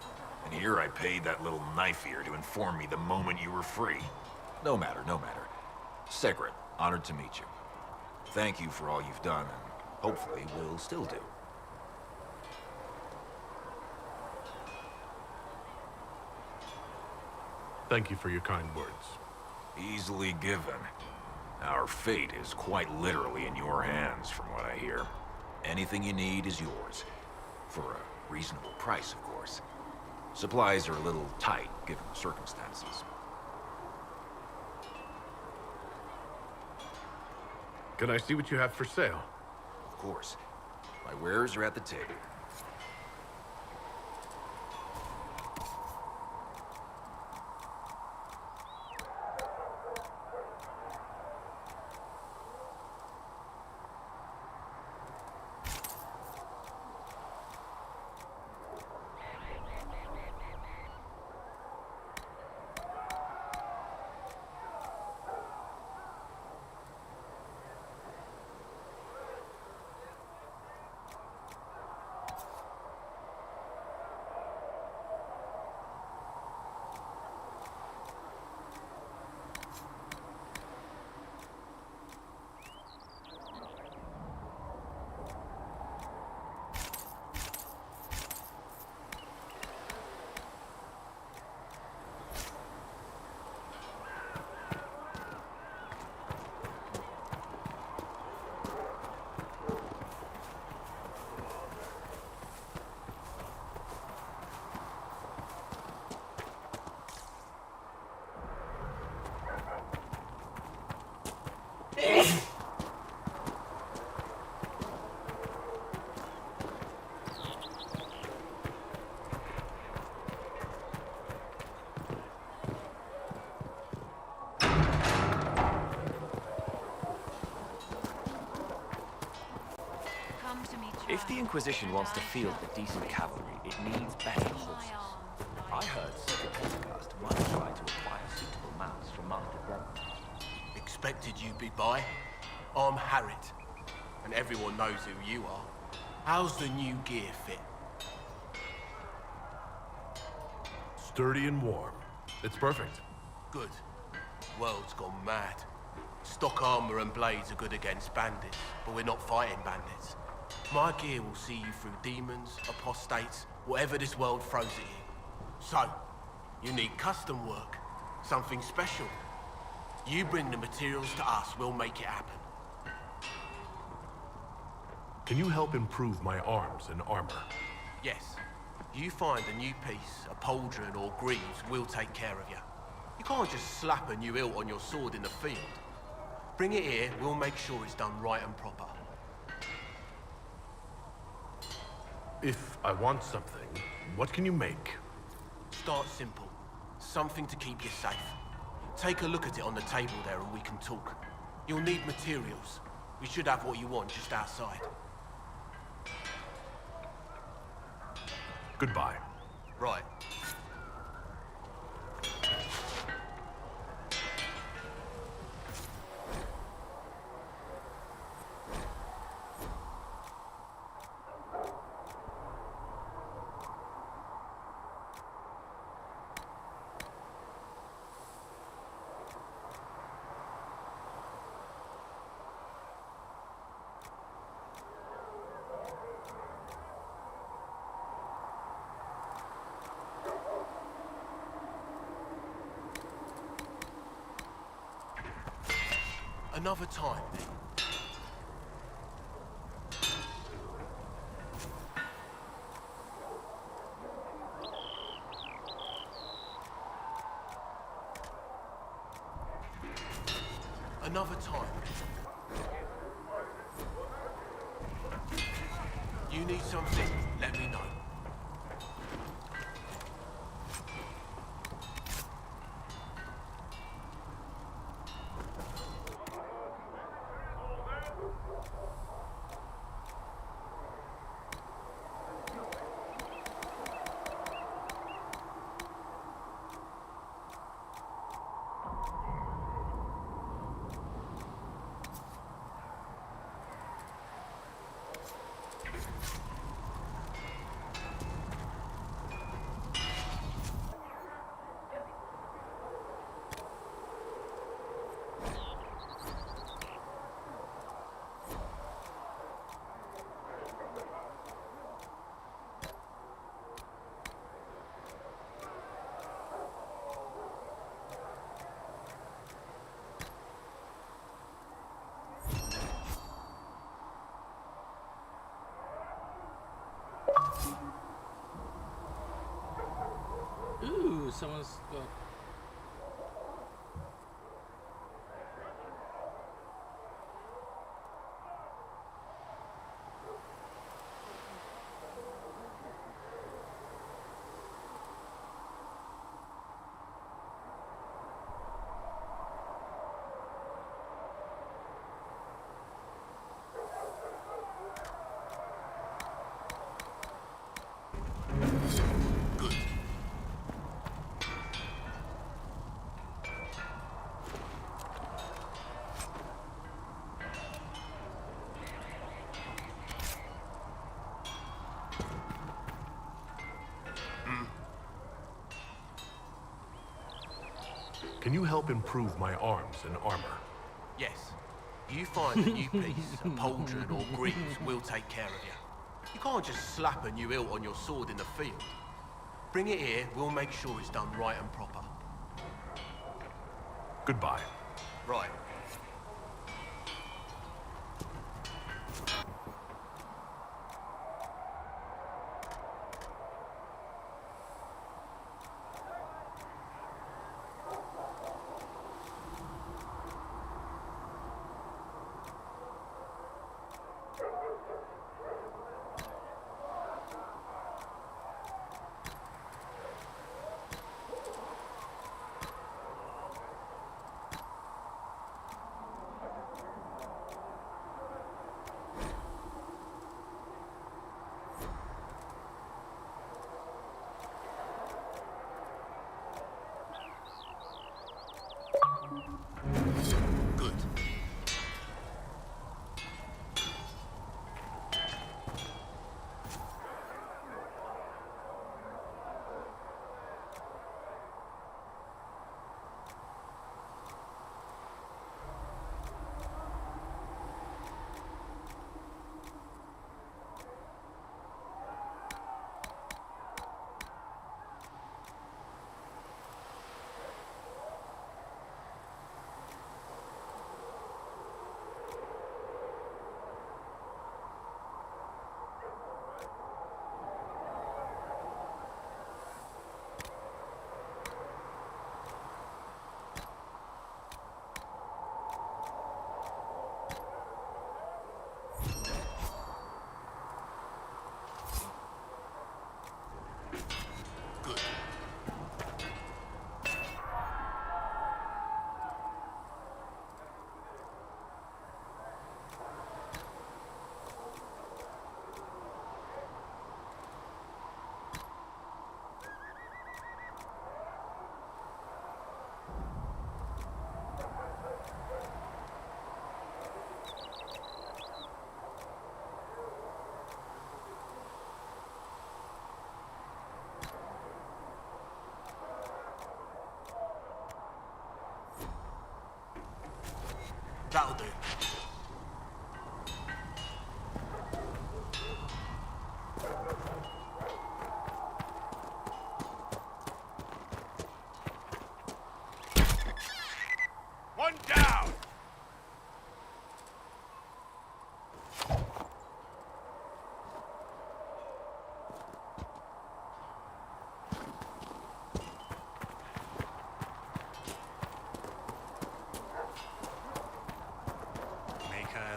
R: And here I paid that little knife-ear to inform me the moment you were free. No matter, no matter. Segret, honored to meet you. Thank you for all you've done, and hopefully will still do.
F: Thank you for your kind words.
R: Easily given. Our fate is quite literally in your hands, from what I hear. Anything you need is yours. For a reasonable price, of course. Supplies are a little tight, given the circumstances.
F: Can I see what you have for sale?
R: Of course. My wares are at the table.
S: If the Inquisition wants to field a decent cavalry, it needs better horses. I heard Sir Pentecost might try to acquire suitable mounts from Master Denton.
T: Expected you'd be by. I'm Harriet, and everyone knows who you are. How's the new gear fit?
F: Sturdy and warm. It's perfect.
T: Good. World's gone mad. Stock armor and blades are good against bandits, but we're not fighting bandits. My gear will see you through demons, apostates, whatever this world throws at you. So, you need custom work, something special. You bring the materials to us, we'll make it happen.
F: Can you help improve my arms and armor?
T: Yes. You find a new piece, a pauldron or greaves, we'll take care of you. You can't just slap a new hilt on your sword in the field. Bring it here, we'll make sure it's done right and proper.
F: If I want something, what can you make?
T: Start simple. Something to keep you safe. Take a look at it on the table there and we can talk. You'll need materials. We should have what you want just outside.
F: Goodbye.
T: Right. Another time, then. Another time. You need something, let me know.
A: someone's got...
F: Can you help improve my arms and armor?
T: Yes. You find a new piece, a pauldron or greaves, we'll take care of you. You can't just slap a new hilt on your sword in the field. Bring it here, we'll make sure it's done right and proper.
F: Goodbye.
T: Right. Good. That'll do.
C: One down!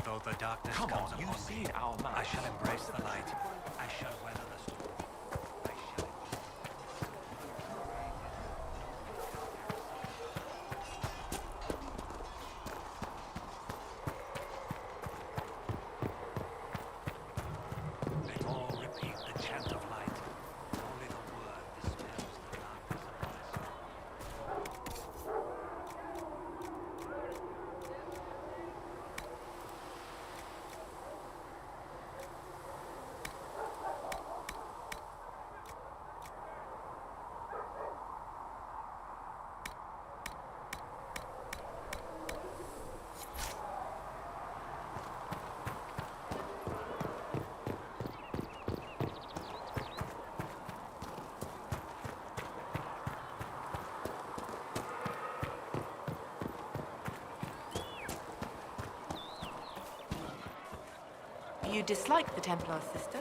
I: Though the darkness
S: Come
I: comes
S: on, you've
I: upon
S: seen
I: me,
S: our match.
I: I shall embrace the light. I shall weather the storm. I shall... Let all repeat the chant of light. Only the word dispels the darkness of my soul.
J: You dislike the Templars, sister?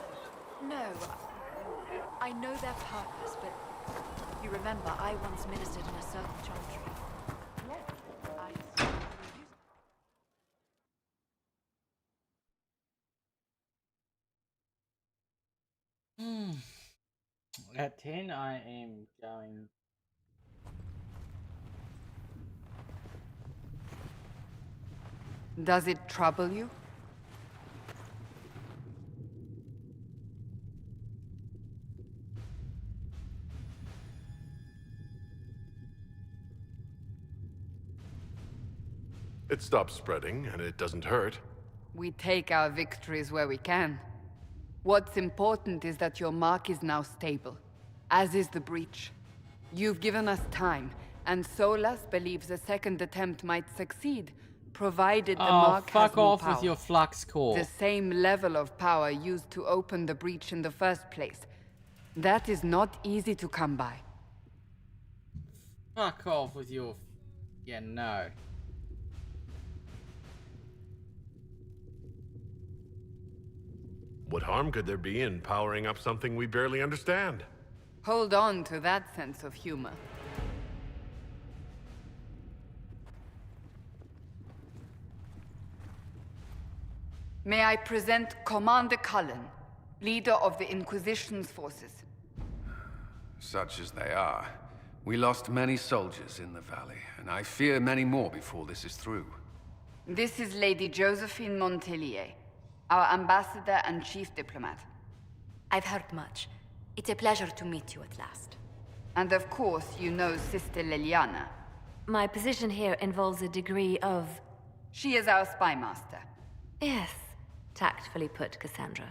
P: No. I know their purpose, but You remember, I once ministered in a certain chantry. Yes,
A: At 10, I am going.
D: Does it trouble you?
F: It stops spreading, and it doesn't hurt.
D: We take our victories where we can. What's important is that your mark is now stable, as is the breach. You've given us time, and Solas believes a second attempt might succeed, provided the mark has
A: fuck
D: more
A: off
D: power.
A: with your flux core.
D: The same level of power used to open the breach in the first place. That is not easy to come by.
A: Fuck off with your... Yeah, no.
F: What harm could there be in powering up something we barely understand?
D: Hold on to that sense of humor. May I present Commander Cullen, leader of the Inquisition's forces.
U: Such as they are. We lost many soldiers in the valley, and I fear many more before this is through.
D: This is Lady Josephine Montelier, our ambassador and chief diplomat.
E: I've heard much. It's a pleasure to meet you at last.
D: And of course, you know Sister Liliana.
E: My position here involves a degree of...
D: She is our spy master.
E: Yes, tactfully put, Cassandra.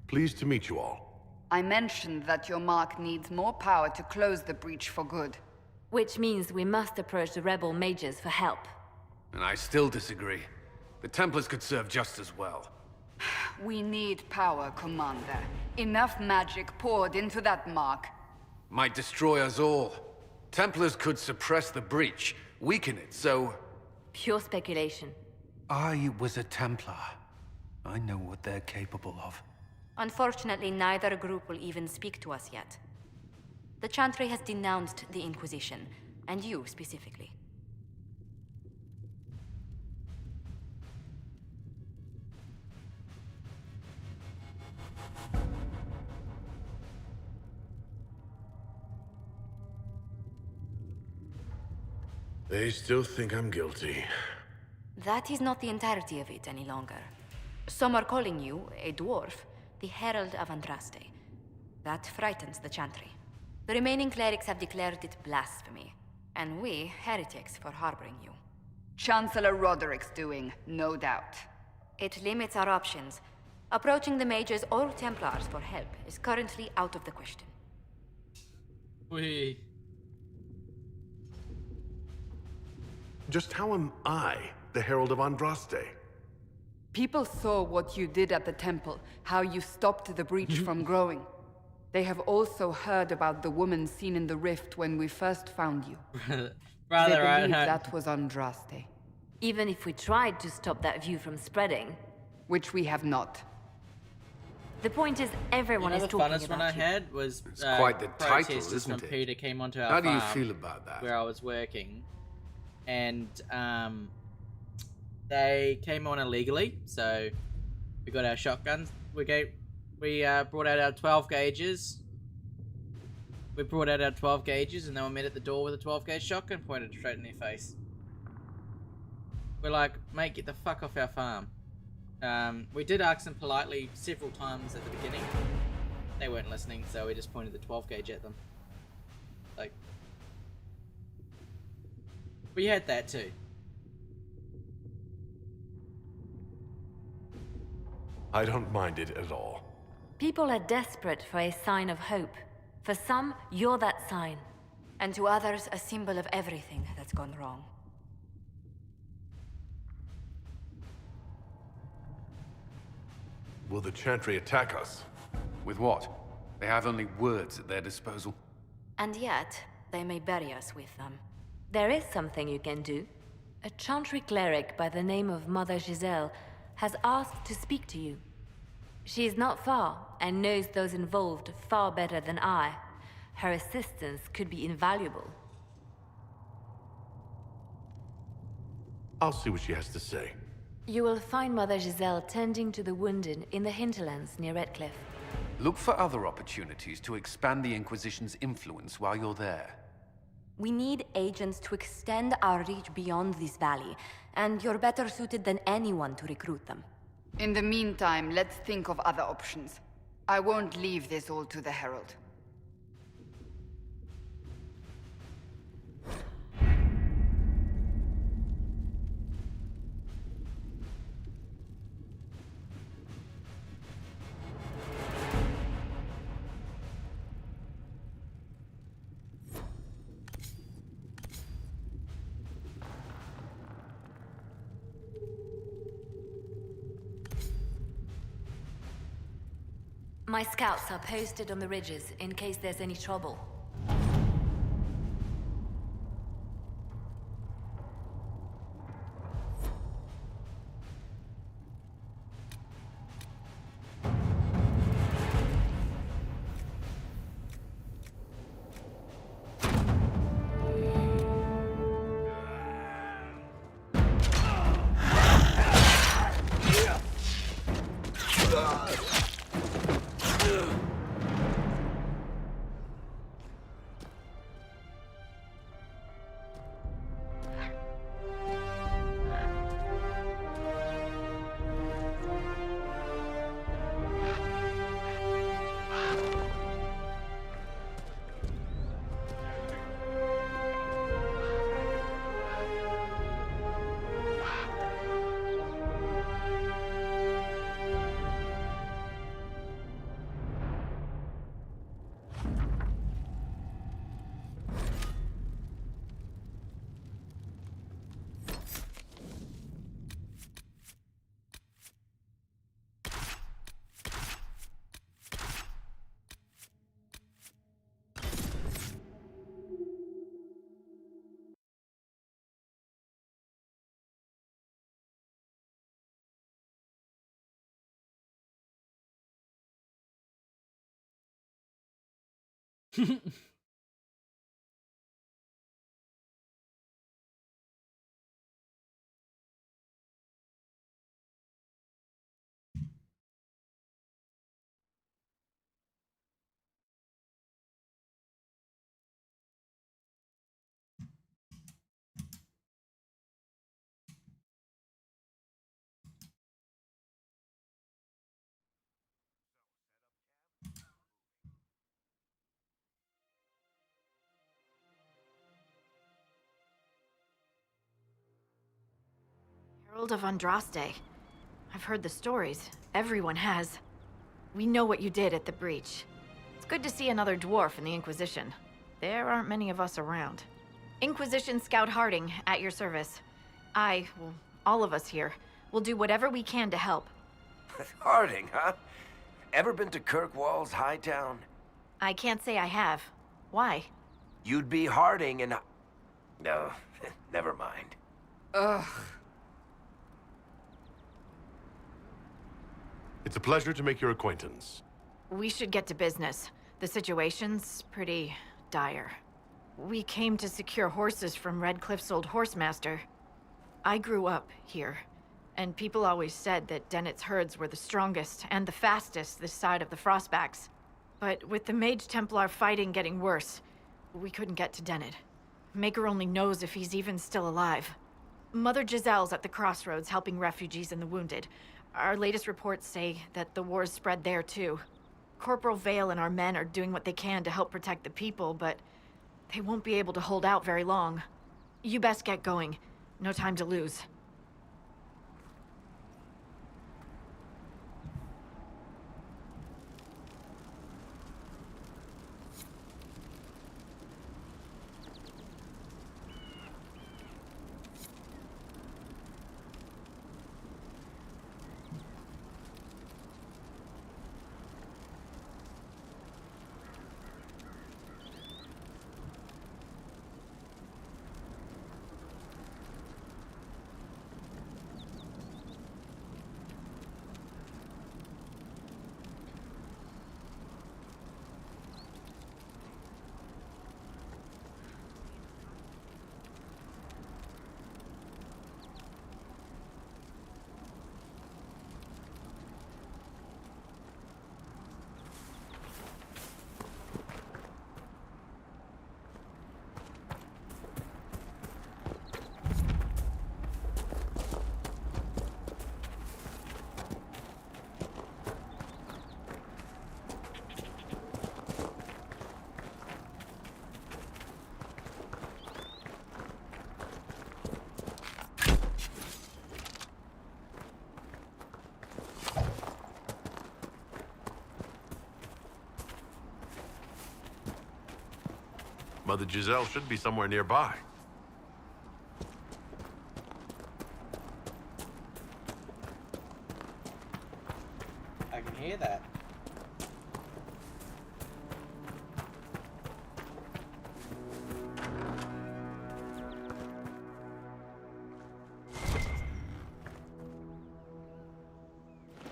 F: Pleased to meet you all.
D: I mentioned that your mark needs more power to close the breach for good.
E: Which means we must approach the rebel mages for help.
U: And I still disagree. The Templars could serve just as well.
D: We need power, Commander. Enough magic poured into that mark.
U: Might destroy us all. Templars could suppress the breach, weaken it, so...
E: Pure speculation.
U: I was a Templar. I know what they're capable of.
E: Unfortunately, neither group will even speak to us yet. The Chantry has denounced the Inquisition, and you specifically.
F: They still think I'm guilty.
E: That is not the entirety of it any longer. Some are calling you, a dwarf, the Herald of Andraste. That frightens the Chantry. The remaining clerics have declared it blasphemy, and we, heretics, for harboring you.
D: Chancellor Roderick's doing, no doubt.
E: It limits our options. Approaching the mages or Templars for help is currently out of the question.
A: We...
F: Just how am I the Herald of Andraste?
D: People saw what you did at the temple, how you stopped the breach from growing. They have also heard about the woman seen in the rift when we first found you. They believe that was Andraste.
E: Even if we tried to stop that view from spreading...
D: Which we have not.
E: The point is, everyone is talking about
A: the funnest one I had was
U: it's quite the title,
A: protesters
U: isn't
A: from
U: it?
A: Peter came onto our
U: How do you
A: farm
U: feel about that?
A: where I was working, and they came on illegally, so we got our shotguns. We brought out our 12 gauges. We brought out our 12 gauges, and they were met at the door with a 12 gauge shotgun pointed straight in their face. We're like, mate, get the fuck off our farm. We did ask them politely several times at the beginning. They weren't listening, so we just pointed the 12 gauge at them. Like, we had that too.
F: I don't mind it at all.
E: People are desperate for a sign of hope. For some, you're that sign. And to others, a symbol of everything that's gone wrong.
F: Will the Chantry attack us?
U: With what? They have only words at their disposal.
E: And yet, they may bury us with them. There is something you can do. A Chantry cleric by the name of Mother Giselle has asked to speak to you. She is not far, and knows those involved far better than I. Her assistance could be invaluable.
F: I'll see what she has to say.
E: You will find Mother Giselle tending to the wounded in the hinterlands near Redcliffe.
U: Look for other opportunities to expand the Inquisition's influence while you're there.
B: We need agents to extend our reach beyond this valley, and you're better suited than anyone to recruit them.
D: In the meantime, let's think of other options. I won't leave this all to the Herald.
E: My scouts are posted on the ridges in case there's any trouble.
V: Herald of Andraste. I've heard the stories. Everyone has. We know what you did at the breach. It's good to see another dwarf in the Inquisition. There aren't many of us around. Inquisition Scout Harding, at your service. Well, all of us here, will do whatever we can to help.
H: Harding, huh? Ever been to Kirkwall's Hightown?
V: I can't say I have. Why?
H: You'd be Harding and... No, never mind.
D: Ugh.
F: It's a pleasure to make your acquaintance.
V: We should get to business. The situation's pretty dire. We came to secure horses from Redcliffe's old horsemaster. I grew up here, and people always said that Dennett's herds were the strongest and the fastest this side of the Frostbacks. But with the Mage Templar fighting getting worse, we couldn't get to Dennett. Maker only knows if he's even still alive. Mother Giselle's at the crossroads helping refugees and the wounded. Our latest reports say that the war's spread there too. Corporal Vale and our men are doing what they can to help protect the people, but they won't be able to hold out very long. You best get going. No time to lose.
F: Mother Giselle should be somewhere nearby.
A: I can hear that.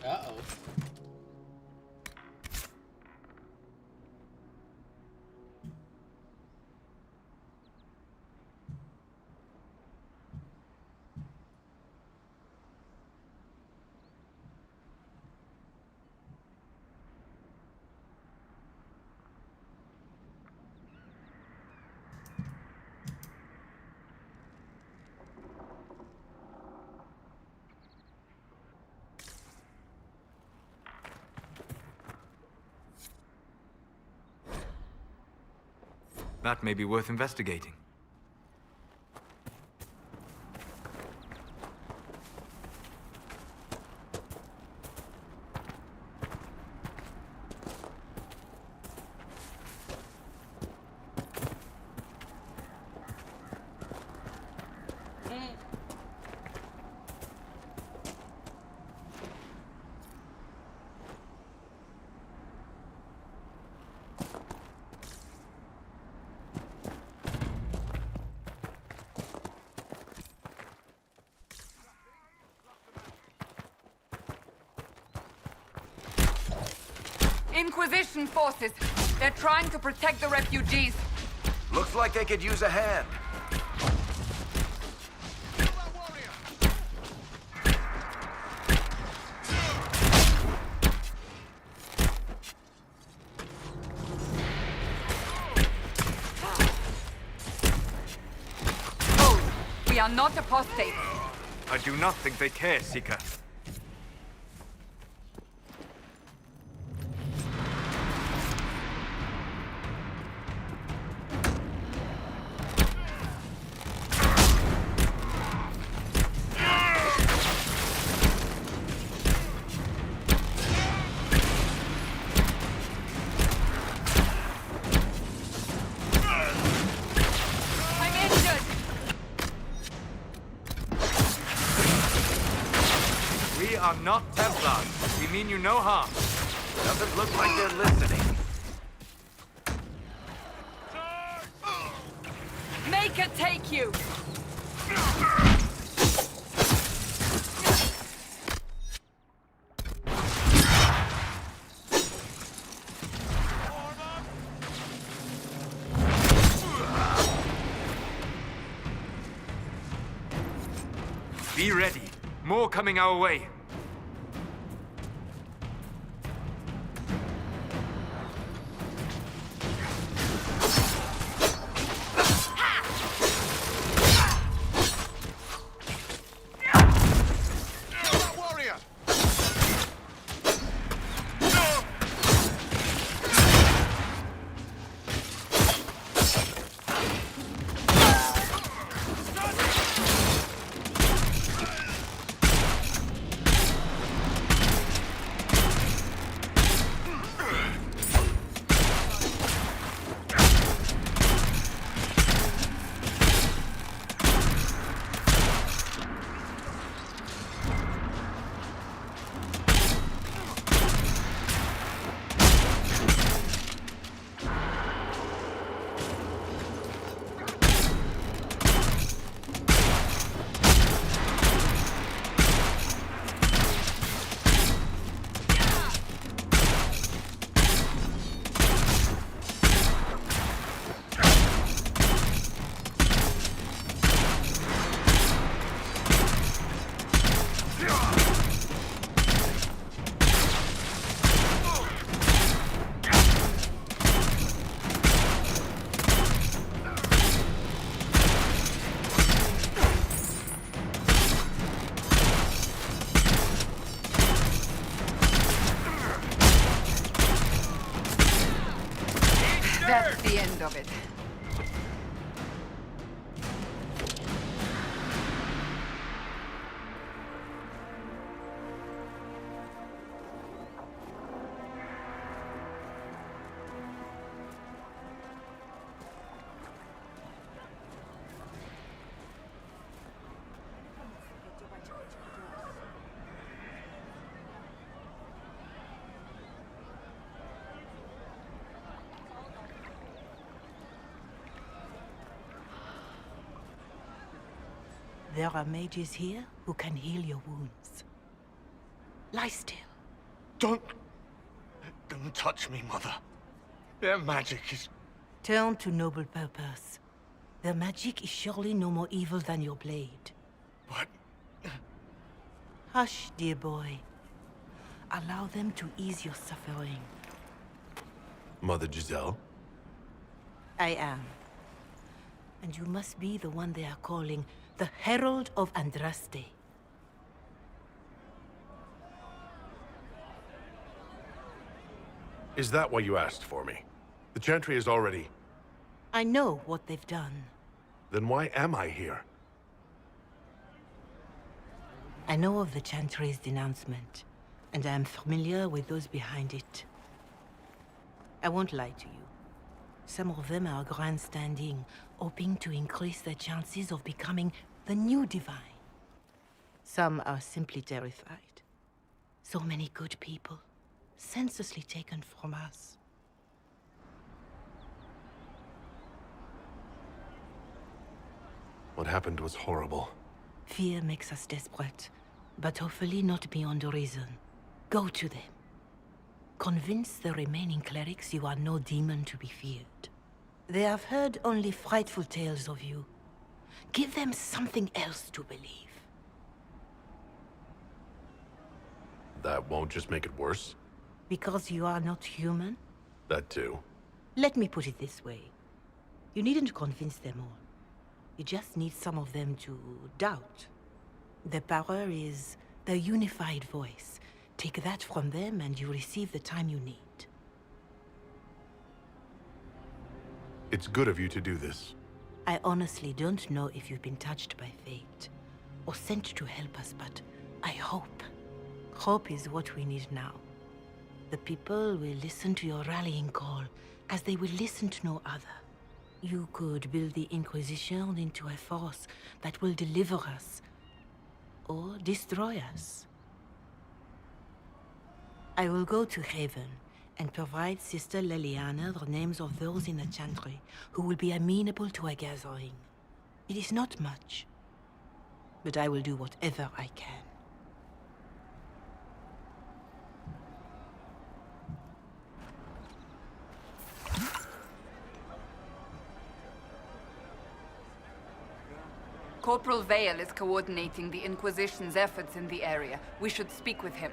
A: Uh-oh.
G: That may be worth investigating.
D: Inquisition forces! They're trying to protect the refugees!
H: Looks like they could use a hand.
D: Oh, we are not apostates!
G: I do not think they care, Seeker. We are not Templars. We mean you no harm.
H: Doesn't look like they're listening.
D: Make her take you!
G: Be ready. More coming our way.
D: That's the end of it.
K: There are mages here who can heal your wounds. Lie still.
L: Don't touch me, Mother. Their magic is...
K: Turn to noble purpose. Their magic is surely no more evil than your blade.
L: What?
K: Hush, dear boy. Allow them to ease your suffering.
F: Mother Giselle?
K: I am. And you must be the one they are calling the Herald of Andraste.
F: Is that why you asked for me? The Chantry is already...
K: I know what they've done.
F: Then why am I here?
K: I know of the Chantry's denouncement, and I am familiar with those behind it. I won't lie to you. Some of them are grandstanding, hoping to increase their chances of becoming the new divine. Some are simply terrified. So many good people, senselessly taken from us.
F: What happened was horrible.
K: Fear makes us desperate, but hopefully not beyond reason. Go to them. Convince the remaining clerics you are no demon to be feared. They have heard only frightful tales of you. Give them something else to believe.
F: That won't just make it worse?
K: Because you are not human?
F: That too.
K: Let me put it this way. You needn't convince them all. You just need some of them to doubt. Their power is their unified voice. Take that from them and you receive the time you need.
F: It's good of you to do this.
K: I honestly don't know if you've been touched by fate, or sent to help us, but I hope. Hope is what we need now. The people will listen to your rallying call, as they will listen to no other. You could build the Inquisition into a force that will deliver us, or destroy us. I will go to Haven and provide Sister Leliana the names of those in the Chantry who will be amenable to a gathering. It is not much, but I will do whatever I can.
D: Corporal Vale is coordinating the Inquisition's efforts in the area. We should speak with him.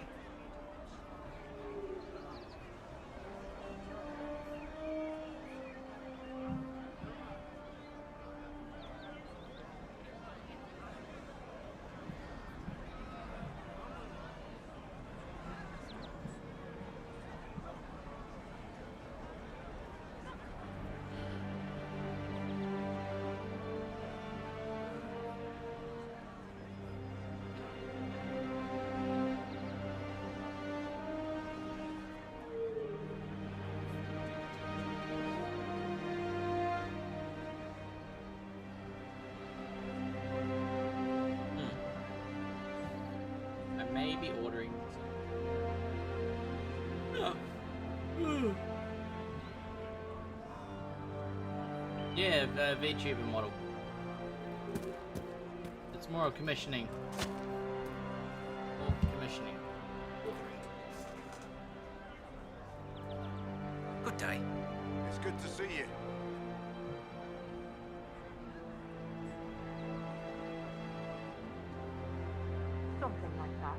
A: Maybe ordering. Yeah, VTuber model. It's more of commissioning. More commissioning.
N: Good day. It's good to see you.
K: Something like that.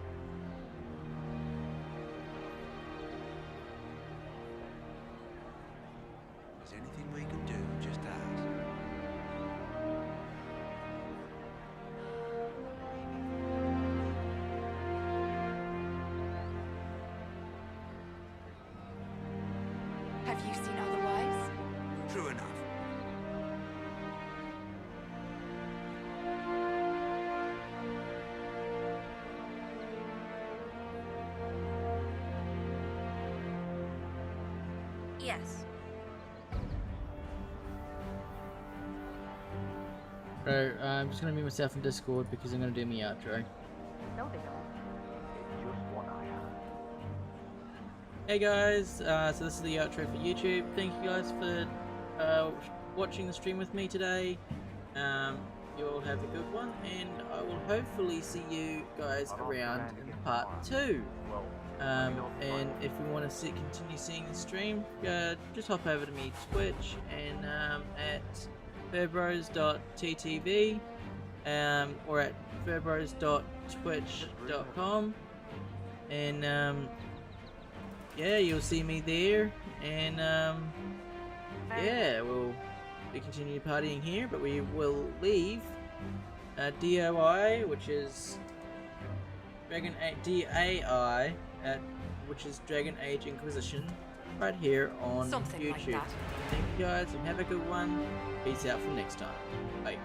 N: Is there anything we can do? Just ask.
P: Have you seen otherwise?
N: True enough.
M: Yes.
A: So, I'm just gonna mute myself in Discord because I'm gonna do my outro.
K: No, they don't.
A: Hey guys, so this is the outro for YouTube. Thank you guys for watching the stream with me today. you all have a good one, and I will hopefully see you guys around in part 2. And if you want to continue seeing the stream, just hop over to me Twitch and at fairbros.ttv or at fairbros.twitch.com, and yeah, you'll see me there, and yeah, we'll be continue partying here, but we will leave DOI, which is DAI, which is Dragon Age Inquisition, right here on
B: Something
A: YouTube.
B: like that.
A: Thank you guys, and have a good one. Peace out from next time. Bye.